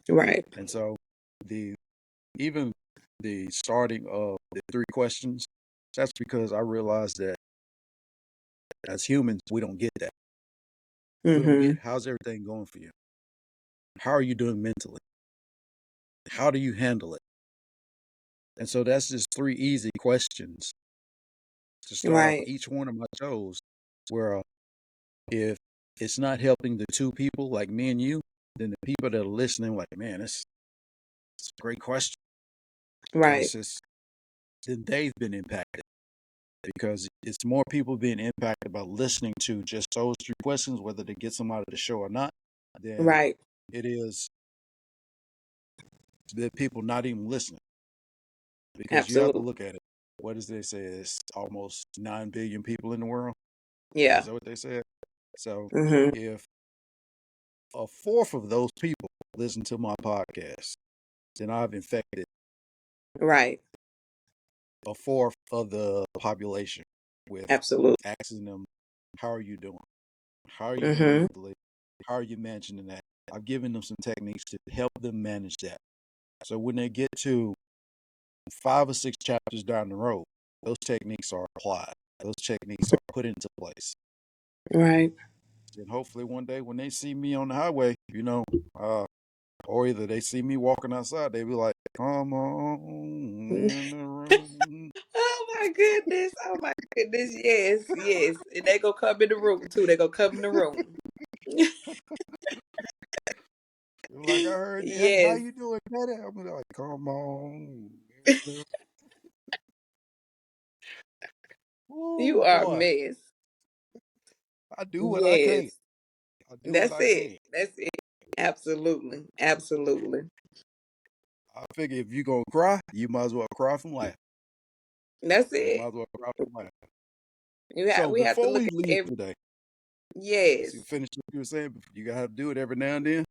Right. And so the even the starting of the 3 questions, that's because I realized that as humans, we don't get that. We don't Mm-hmm. get how's everything going for you? How are you doing mentally? How do you handle it? And so that's just 3 easy questions to start off Right. each one of my shows where if it's not helping the 2 people like me and you, then the people that are listening, like, man, it's a great question. And Right. it's just, then they've been impacted because it's more people being impacted by listening to just those 3 questions, whether they get some out of the show or not, than Right. it is the people not even listening because you have to Absolutely. look at it. What does they say? It's almost 9 billion people in the world. Is Yeah. that what they said? So Mm-hmm. if a fourth of those people listen to my podcast, then I've infected Right. a fourth of the population with Absolutely. asking them, how are you doing? How are you doing Mm-hmm. mentally? How are you managing that? I've given them some techniques to help them manage that. So when they get to 5 or 6 chapters down the road, those techniques are applied. Those techniques are put into place. Right. And hopefully one day when they see me on the highway, or either they see me walking outside, they be like, "Come on in the room." Oh my goodness. Oh my goodness. Yes, yes. And they gonna come in the room too. They gonna come in the room. Like, I heard you. Hey, how Yes. you doing, Daddy? I'm like, come on. You Oh are a boy, mess. I do what I can. Yes. I do what That's I it. can. That's it. Absolutely. Absolutely. I figure if you gonna cry, you might as well cry from laughing. That's You it. might as well cry from laughing. So We have to before look we at leave every today, yes. to finish what you were saying, you gotta do it every now and then.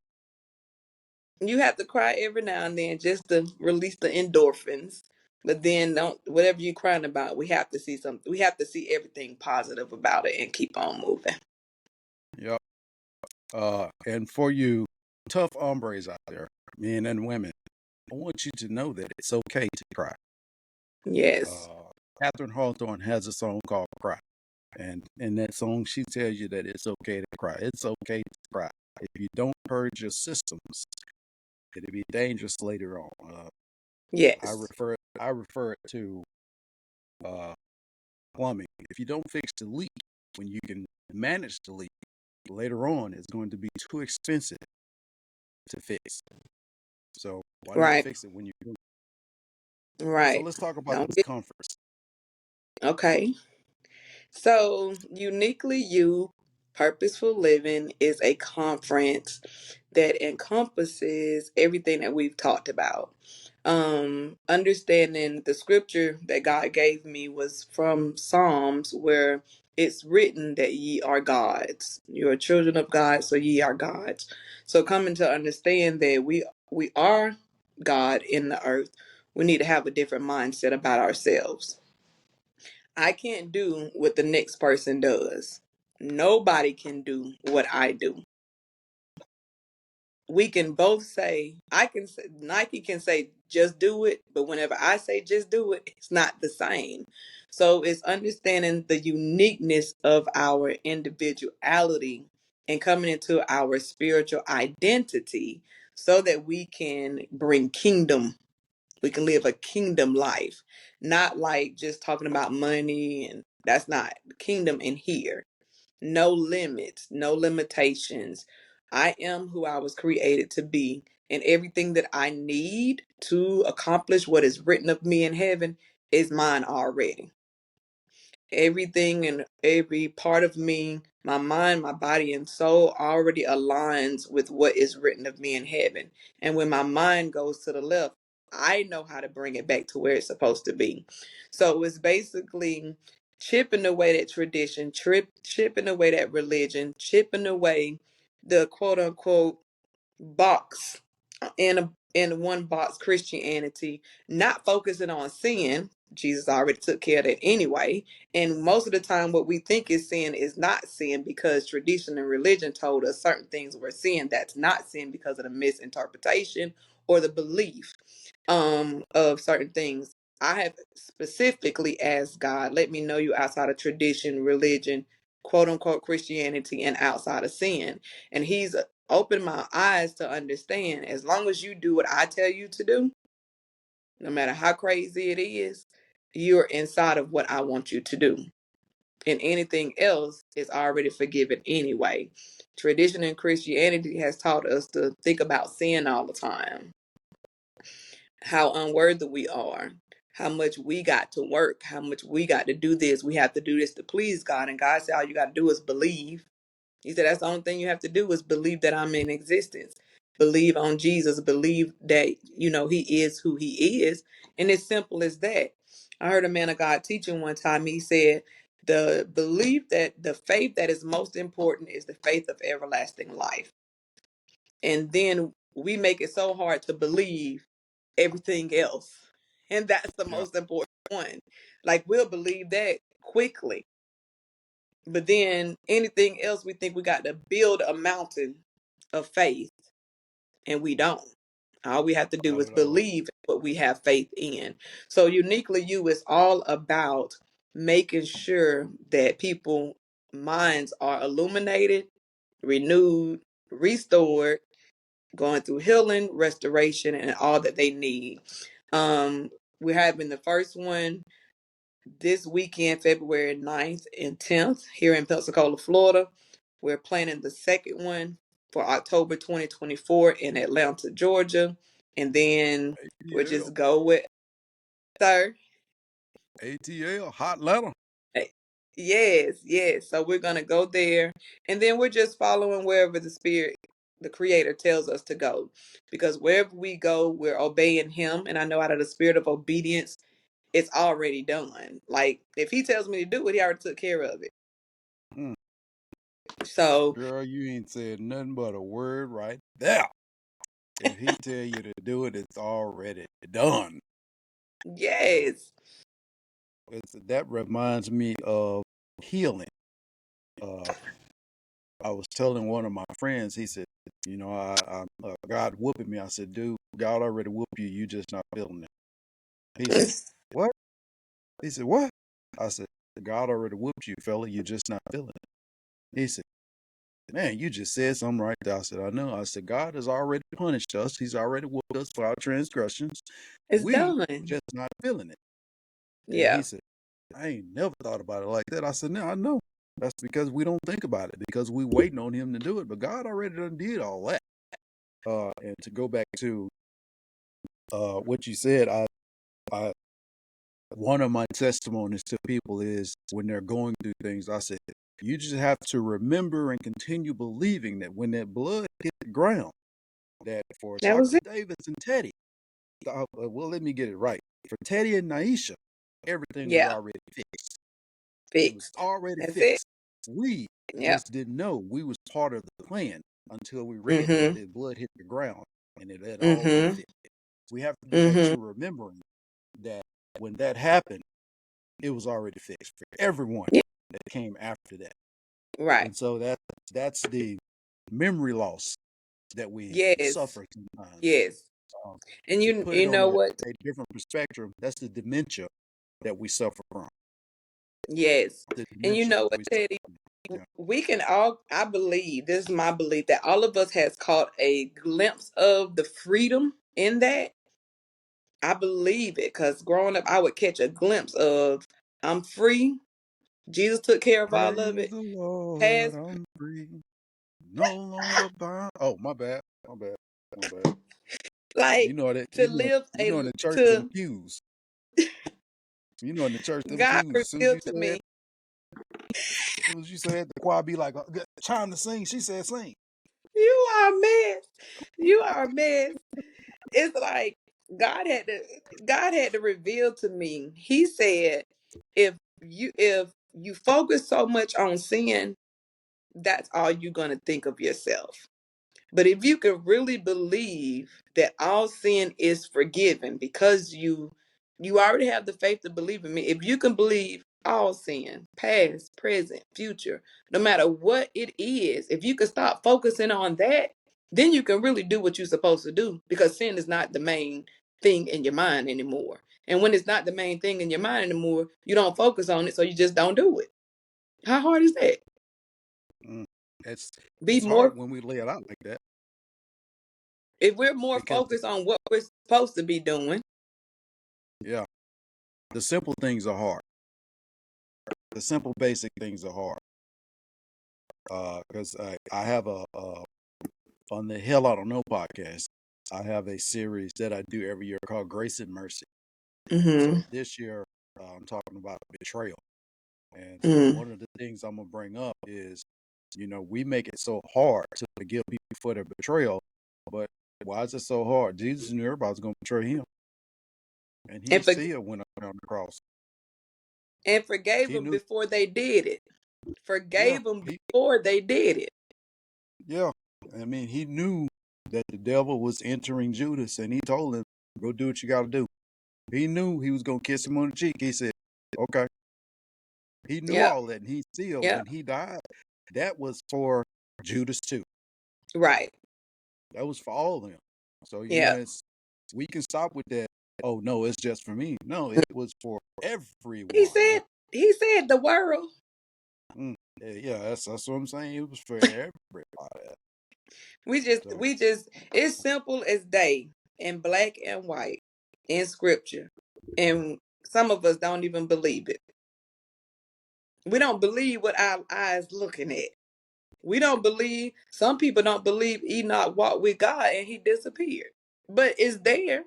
You have to cry every now and then just to release the endorphins. But then don't whatever you're crying about, we have to see something. We have to see everything positive about it and keep on moving. Yep. And for you tough hombres out there, men and women, I want you to know that it's okay to cry. Yes. Uh, Catherine Hawthorne has a song called "Cry," and in that song, she tells you that it's okay to cry. It's okay to cry. If you don't purge your systems, it'll be dangerous later on. Yes. I refer it to uh, plumbing. If you don't fix the leak when you can manage the leak, later on it's going to be too expensive to fix. So why not Right. fix it when you do? So Right. let's talk about Don't this get conference. okay. So, Uniquely You, Purposeful Living is a conference that encompasses everything that we've talked about. Understanding the scripture that God gave me was from Psalms, where it's written that ye are gods. You are children of God, so ye are gods. So, coming to understand that we are God in the earth, we need to have a different mindset about ourselves. I can't do what the next person does. Nobody can do what I do. We can both say, I can say, Nike can say, just do it. But whenever I say just do it, it's not the same. So it's understanding the uniqueness of our individuality and coming into our spiritual identity so that we can bring kingdom. We can live a kingdom life, not like just talking about money, and that's not kingdom in here. No limits, no limitations. I am who I was created to be, and everything that I need to accomplish what is written of me in heaven is mine already. Everything and every part of me, my mind, my body, and soul already aligns with what is written of me in heaven. And when my mind goes to the left, I know how to bring it back to where it's supposed to be. So it's basically chipping away that tradition, chipping away that religion, chipping away the quote unquote box in one box Christianity, not focusing on sin. Jesus already took care of that anyway. And most of the time, what we think is sin is not sin because tradition and religion told us certain things were sin. That's not sin because of the misinterpretation or the belief of certain things. I have specifically asked God, let me know you outside of tradition, religion, quote unquote Christianity, and outside of sin. And He's opened my eyes to understand as long as you do what I tell you to do, no matter how crazy it is, you're inside of what I want you to do. And anything else is already forgiven anyway. Tradition and Christianity has taught us to think about sin all the time, how unworthy we are, how much we got to work, how much we got to do this. We have to do this to please God. And God said, all you got to do is believe. He said, that's the only thing you have to do is believe that I'm in existence. Believe on Jesus. Believe that, He is who He is. And it's simple as that. I heard a man of God teaching one time. He said, the faith that is most important is the faith of everlasting life. And then we make it so hard to believe everything else. And that's the Yeah. most important one. Like we'll believe that quickly. But then anything else, we think we got to build a mountain of faith, and we don't. All we have to do Not is at all. believe what we have faith in. So uniquely you is all about making sure that people minds are illuminated, renewed, restored, going through healing, restoration, and all that they need. We're having the first one this weekend, February 9th and 10th, here in Pensacola, Florida. We're planning the second one for October 2024 in Atlanta, Georgia. And then we'll ATL. just go with sir. ATL. Hot letter. Yes, yes. So we're gonna go there, and then we're just following wherever the spirit, the creator tells us to go. Because wherever we go, we're obeying him. And I know out of the spirit of obedience, it's already done. Like if he tells me to do it, he already took care of it. Mm. So Girl, you ain't said nothing but a word right there. If he tell you to do it, it's already done. yes. That reminds me of healing. Uh, I was telling one of my friends, he said, you know, God whooping me. I said, dude, God already whooped you. You just not feeling it. He said, what? He said, what? I said, God already whooped you, fella. You just not feeling it. He said, man, you just said something right there. I said, I know. I said, God has already punished us. He's already whooped us for our transgressions. It's We done. just not feeling it. And he Yeah. said, I ain't never thought about it like that. I said, no, I know. That's because we don't think about it, because we waiting on him to do it. But God already done did all that. And to go back to what you said, I one of my testimonies to people is when they're going through things, I said, you just have to remember and continue believing that when that blood hit the ground, that for That was Dr. it. Davis and Teddy, well, let me get it right. For Teddy and Nyisha, everything was Yeah. already fixed. It was Fixed. already That's it. fixed. We Yeah. just didn't know we was part of the plan until we read that Mm-hmm. the blood hit the ground and it had all been Mm-hmm. fixed. We have to get back Mm-hmm. to remembering that when that happened, it was already fixed for everyone Yeah. that came after that. Right. And so that's the memory loss that we Yes. suffer sometimes. Yes. Um, And to you put it you on know what? a different perspective, that's the dementia that we suffer from. Yes. The And you dementia know what, we suffer Teddy? from. Yeah. We can all, I believe, this is my belief, that all of us has caught a glimpse of the freedom in that. I believe it because growing up, I would catch a glimpse of I'm free. Jesus took care of all of Praise it. the Lord, Past, I'm free, no longer bound. Oh, my bad, my bad, my bad. You like know that to live you know in the church them to pews. You know in the church them God pews. As soon as you revealed to said, me, as soon as you said, the choir be like, time to sing. She said, sing. you are a mess. You are a mess. It's like God had to God had to reveal to me. He said, if you focus so much on sin, that's all you're gonna think of yourself. But if you can really believe that all sin is forgiven because you already have the faith to believe in me. If you can believe all sin, past, present, future, no matter what it is, if you can stop focusing on that, then you can really do what you're supposed to do because sin is not the main thing in your mind anymore. And when it's not the main thing in your mind anymore, you don't focus on it, so you just don't do it. How hard is that? Mm. It's Be it's hard more when we lay it out like that if we're more because focused on what we're supposed to be doing. yeah, the simple things are hard. The simple basic things are hard. Because I have on the Hell I Don't Know podcast, I have a series that I do every year called Grace and Mercy. Mm-hmm. So this year, I'm talking about betrayal. And so Mm. one of the things I'm gonna bring up is, we make it so hard to forgive people for their betrayal, but why is it so hard? Jesus knew everybody was gonna betray him, and he And for, still went up on the cross. and forgave He them knew, before they did it. yeah, Forgave them before they did it. yeah. I mean, he knew that the devil was entering Judas, and he told him, "Go do what you got to do." He knew he was gonna kiss him on the cheek. He said, "Okay." He knew Yep. all that, and he still, Yep. when he died, that was for Judas too. Right. That was for all of them. So Yeah. we can stop with that. Oh no, it's just for me. No, it was for He everyone. said he said the world. Mm, yeah, that's what I'm saying. It was for everybody. So We just it's simple as day in black and white in scripture. And some of us don't even believe it. We don't believe what our eyes looking at. We don't believe, some people don't believe Enoch walked with God and he disappeared. But it's there.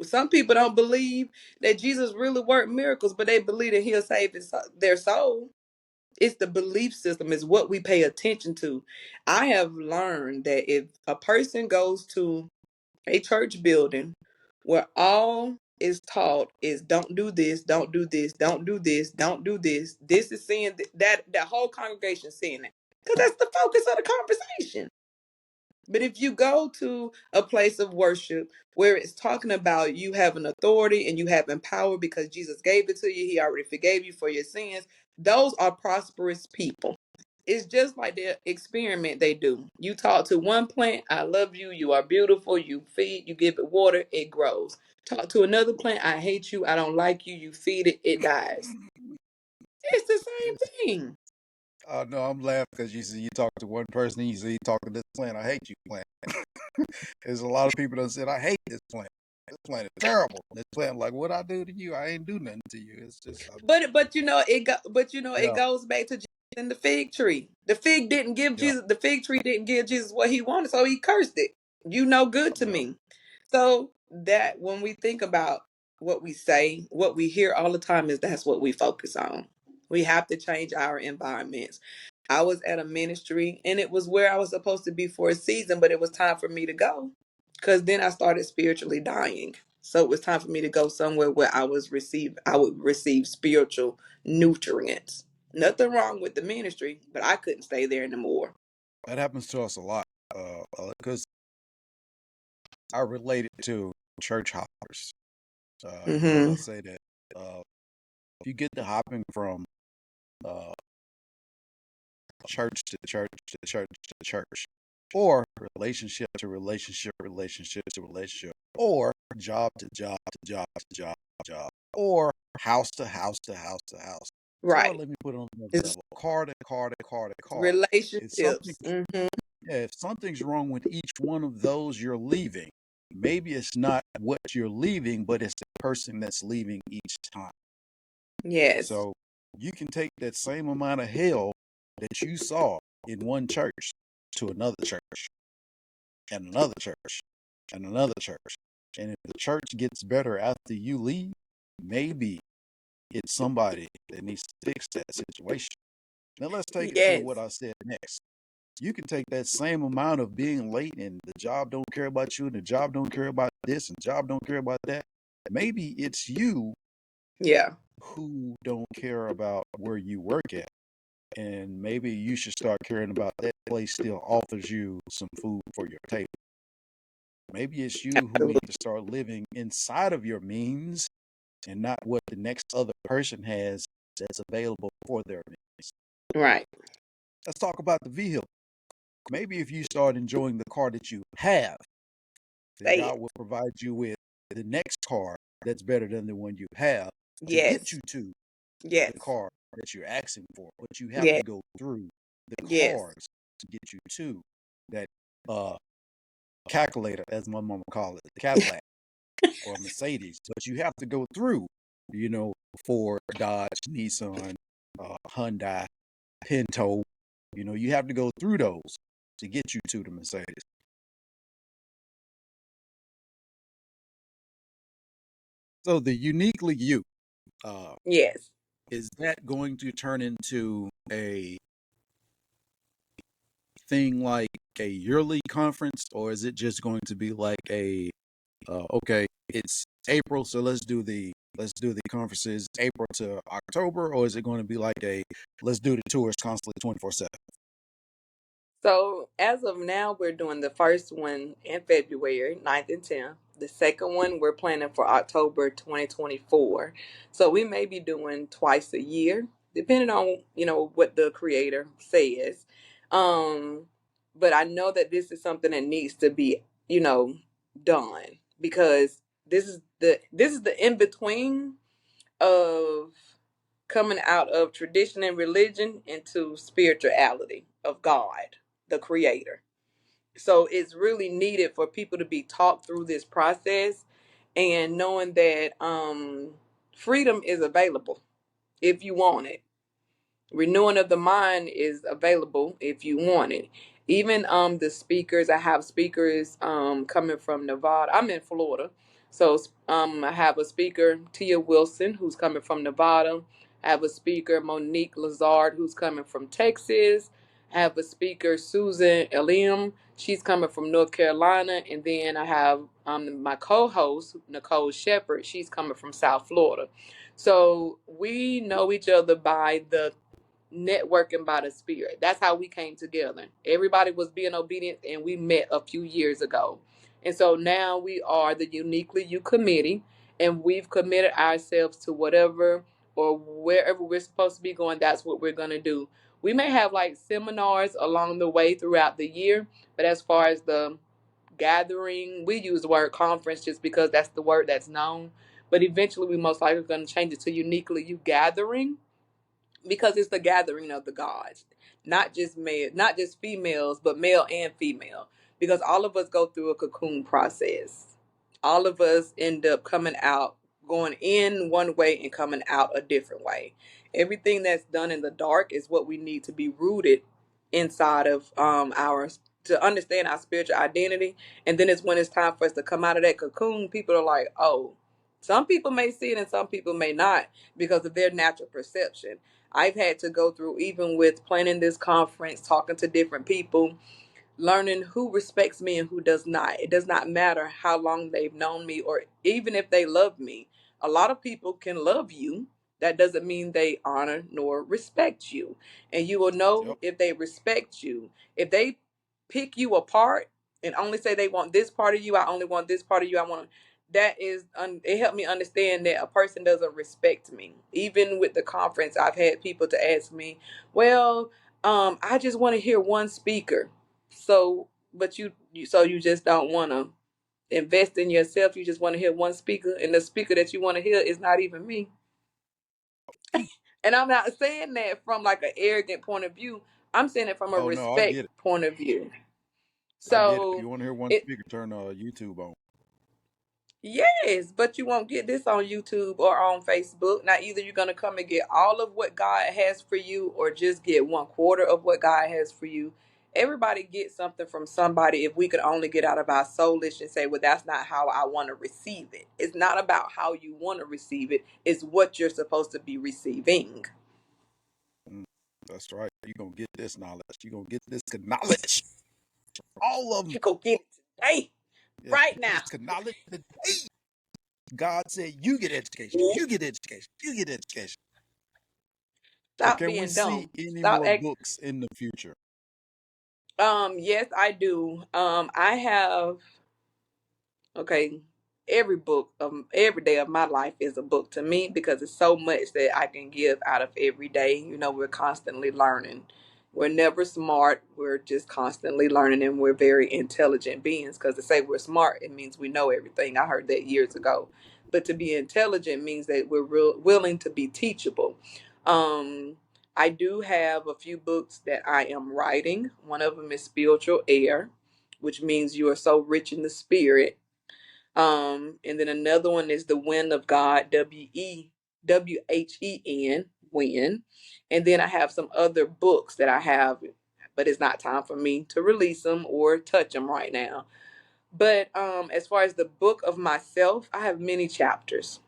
Some people don't believe that Jesus really worked miracles, but they believe that he'll save their soul. It's the belief system, is what we pay attention to. I have learned that if a person goes to a church building where all is taught is don't do this, don't do this, don't do this, don't do this. This is seeing that whole congregation seeing it. Because that's the focus of the conversation. But if you go to a place of worship where it's talking about you have an authority and you have power because Jesus gave it to you, he already forgave you for your sins, those are prosperous people. It's just like the experiment they do. You talk to one plant, I love you, you are beautiful, you feed, you give it water, it grows. Talk to another plant, I hate you, I don't like you, you feed it, it dies. It's the same it's thing. no, I'm laughing because you see you talk to one person, and you see you talk to this plant. I hate you, plant. There's a lot of people that said I hate this plant. This plant is terrible. This plant, like, what I do to you? I ain't do nothing to you. It's just, It yeah, goes back to Jesus and the fig tree. yeah. The fig tree didn't give Jesus what he wanted, so he cursed it. You no good to Yeah. me. So that when we think about what we say, what we hear all the time is that's what we focus on. We have to change our environments. I was at a ministry and it was where I was supposed to be for a season, but it was time for me to go because then I started spiritually dying. So it was time for me to go somewhere where I would receive spiritual nutrients. Nothing wrong with the ministry, but I couldn't stay there anymore. That happens to us a lot. Because I relate it to church hoppers. Because I Mm-hmm. say that uh, if you get to hopping from uh, church to church to church to church, or relationship to relationship, relationship to relationship, or job to job to job to job to job, or house to house to house to house. Or Right. let me put it on another It's level: car to car to car to car. If something, relationships. Mm-hmm. yeah, if something's wrong with each one of those you're leaving, maybe it's not what you're leaving, but it's the person that's leaving each time. Yes. So you can take that same amount of hell that you saw in one church to another church and another church and another church. And if the church gets better after you leave, maybe it's somebody that needs to fix that situation. Now let's take it to what Yes. I said next. You can take that same amount of being late and the job don't care about you and the job don't care about this and the job don't care about that. Maybe it's you Yeah. who don't care about where you work at. And maybe you should start caring about that place still offers you some food for your table. Maybe it's you who need Absolutely. to start living inside of your means and not what the next other person has that's available for their means. Right. Let's talk about the vehicle. Maybe if you start enjoying the car that you have, then Say God it. will provide you with the next car that's better than the one you have to get Yes. you to the Yes. car that you're asking for. But you have to Yes. go through the Yes. cars to get you to that uh calculator, as my mama call it, the Cadillac or Mercedes. But you have to go through, you know, Ford, Dodge, Nissan, Hyundai, Pinto. You know, you have to go through those to get you to the Mercedes. So the uniquely you, uh, Yes. is that going to turn into a thing like a yearly conference, or is it just going to be like a okay, it's April, so let's do the conferences April to October, or is it going to be like a let's do the tours constantly 24/7? So as of now, we're doing the first one in February, 9th and 10th. The second one we're planning for October 2024. So we may be doing twice a year, depending on, what the creator says. Um, but I know that this is something that needs to be you know, done, because this is the in between of coming out of tradition and religion into spirituality of God, the creator. So it's really needed for people to be taught through this process, and knowing that freedom is available if you want it. Renewing of the mind is available if you want it. Even the speakers, I have speakers coming from Nevada. I'm in Florida, so I have a speaker, Tia Wilson, who's coming from Nevada. I have a speaker, Monique Lazard, who's coming from Texas. I have a speaker, Susan Elim, she's coming from North Carolina. And then I have my co-host, Nicole Shepherd, she's coming from South Florida. So we know each other by the networking by the spirit. That's how we came together. Everybody was being obedient, and we met a few years ago. And so now we are the Uniquely You Committee, and we've committed ourselves to whatever or wherever we're supposed to be going. That's what we're going to do. We may have like seminars along the way throughout the year, but as far as the gathering, we use the word conference just because that's the word that's known. But eventually, we most likely going to change it to Uniquely You Gathering, because it's the gathering of the gods, not just male, not just females, but male and female, because all of us go through a cocoon process. All of us end up coming out, going in one way and coming out a different way. Everything that's done in the dark is what we need to be rooted inside of ours, to understand our spiritual identity. And then it's when it's time for us to come out of that cocoon, people are like, oh, some people may see it and some people may not, because of their natural perception. I've had to go through, even with planning this conference, talking to different people, learning who respects me and who does not. It does not matter how long they've known me or even if they love me. A lot of people can love you. That doesn't mean they honor nor respect you. And you will know Yep. if they respect you. If they pick you apart and only say they want this part of you, I only want this part of you, I want, that is it helped me understand that a person doesn't respect me. Even with the conference, I've had people to ask me, well, I just want to hear one speaker. So, but so you just don't want to invest in yourself. You just want to hear one speaker, and the speaker that you want to hear is not even me. And I'm not saying that from like an arrogant point of view. I'm saying it from a Oh no, I respect get it. point of view. I get it. If you So want to hear one it speaker, turn YouTube on. yes, but you won't get this on YouTube or on Facebook. Now, either you're going to come and get all of what God has for you or just get 1/4 of what God has for you. Everybody gets something from somebody. If we could only get out of our soulish and say, well, that's not how I want to receive it. It's not about how you want to receive it. It's what you're supposed to be receiving. Mm, that's right. You're going to get this knowledge. You're going to get this knowledge. All of them. You go get it today, Yeah, right this now. knowledge today. God said, you get education. You get education. You get education. So Stop can we being see dumb. any Stop more acting. books in the future? Yes, I do. I have. Okay, every book of every day of my life is a book to me, because it's so much that I can give out of every day. We're constantly learning. We're never smart. We're just constantly learning, and we're very intelligent beings. Because to say we're smart, it means we know everything. I heard that years ago. But to be intelligent means that we're willing to be teachable. Um, I do have a few books that I am writing. One of them is Spiritual Air, which means you are so rich in the spirit. And then another one is The Wind of God, WHEN, Win. And then I have some other books that I have, but it's not time for me to release them or touch them right now. But as far as the book of myself, I have many chapters.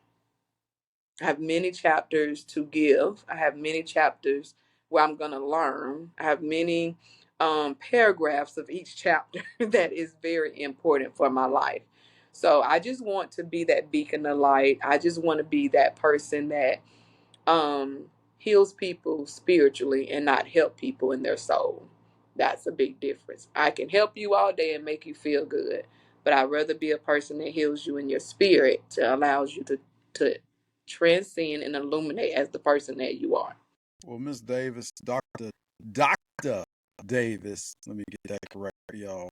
I have many chapters to give. I have many chapters where I'm going to learn. I have many paragraphs of each chapter that is very important for my life. So I just want to be that beacon of light. I just want to be that person that heals people spiritually and not help people in their soul. That's a big difference. I can help you all day and make you feel good, but I'd rather be a person that heals you in your spirit, to allows you to transcend and illuminate as the person that you are. Well, Miss Davis, Dr. Davis, let me get that correct, y'all.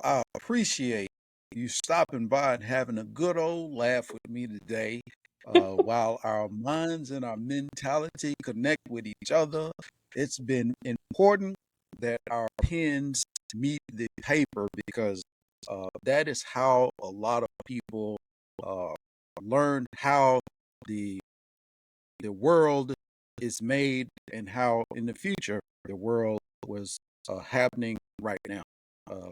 I appreciate you stopping by and having a good old laugh with me today. While our minds and our mentality connect with each other, it's been important that our pens meet the paper because that is how a lot of people uh, learn how the the world is made and how in the future the world was happening right now. Uh,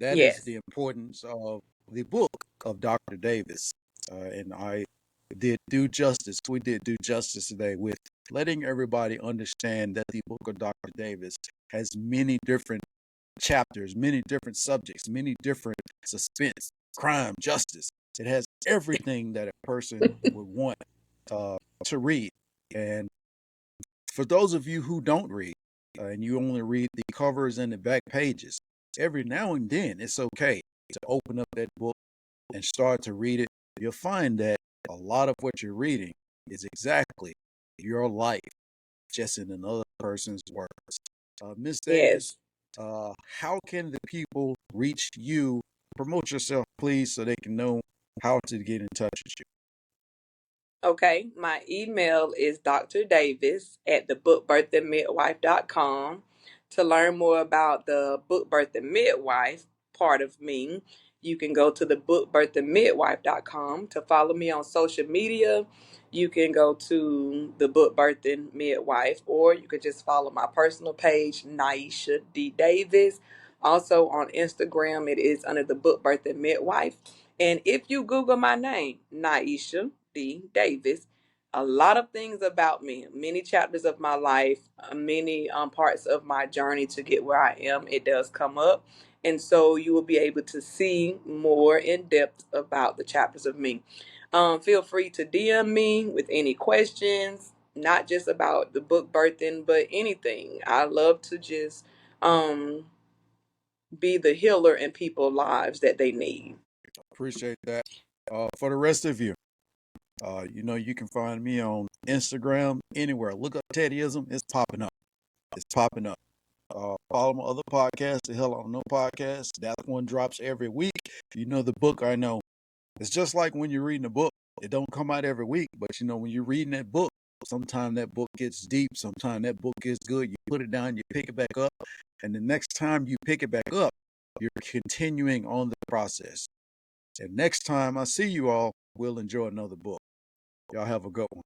that is Yes. the importance of the book of Dr. Davis. And I did do justice. We did do justice today with letting everybody understand that the book of Dr. Davis has many different chapters, many different subjects, many different suspense, crime, justice. It has everything that a person would want uh, to read. And for those of you who don't read and you only read the covers and the back pages, every now and then it's okay to open up that book and start to read it. You'll find that a lot of what you're reading is exactly your life, just in another person's words. Miss Davis, Yes. how can the people reach you? Promote yourself, please, so they can know how to get in touch with you. Okay, my email is drdavis@thebookbirthingmidwife.com. To learn more about the book birthing midwife part of me, you can go to thebookbirthingmidwife.com. To follow me on social media, you can go to the book birthing midwife, or you can just follow my personal page, Nyisha D Davis. Also on Instagram, it is under the book birthing midwife. And if you Google my name, Nyisha D. Davis, a lot of things about me, many chapters of my life, many parts of my journey to get where I am, it does come up. And so you will be able to see more in depth about the chapters of me. Feel free to DM me with any questions, not just about the book birthing, but anything. I love to just be the healer in people's lives that they need. Appreciate that. For the rest of you, you can find me on Instagram, anywhere. Look up Tedyism. It's popping up. It's popping up. Follow my other podcast, The Hell I Don't Know podcast. That one drops every week. You know the book, I know. It's just like when you're reading a book. It don't come out every week, but when you're reading that book, sometimes that book gets deep. Sometimes that book gets good. You put it down, you pick it back up, and the next time you pick it back up, you're continuing on the process. And next time I see you all, we'll enjoy another book. Y'all have a good one.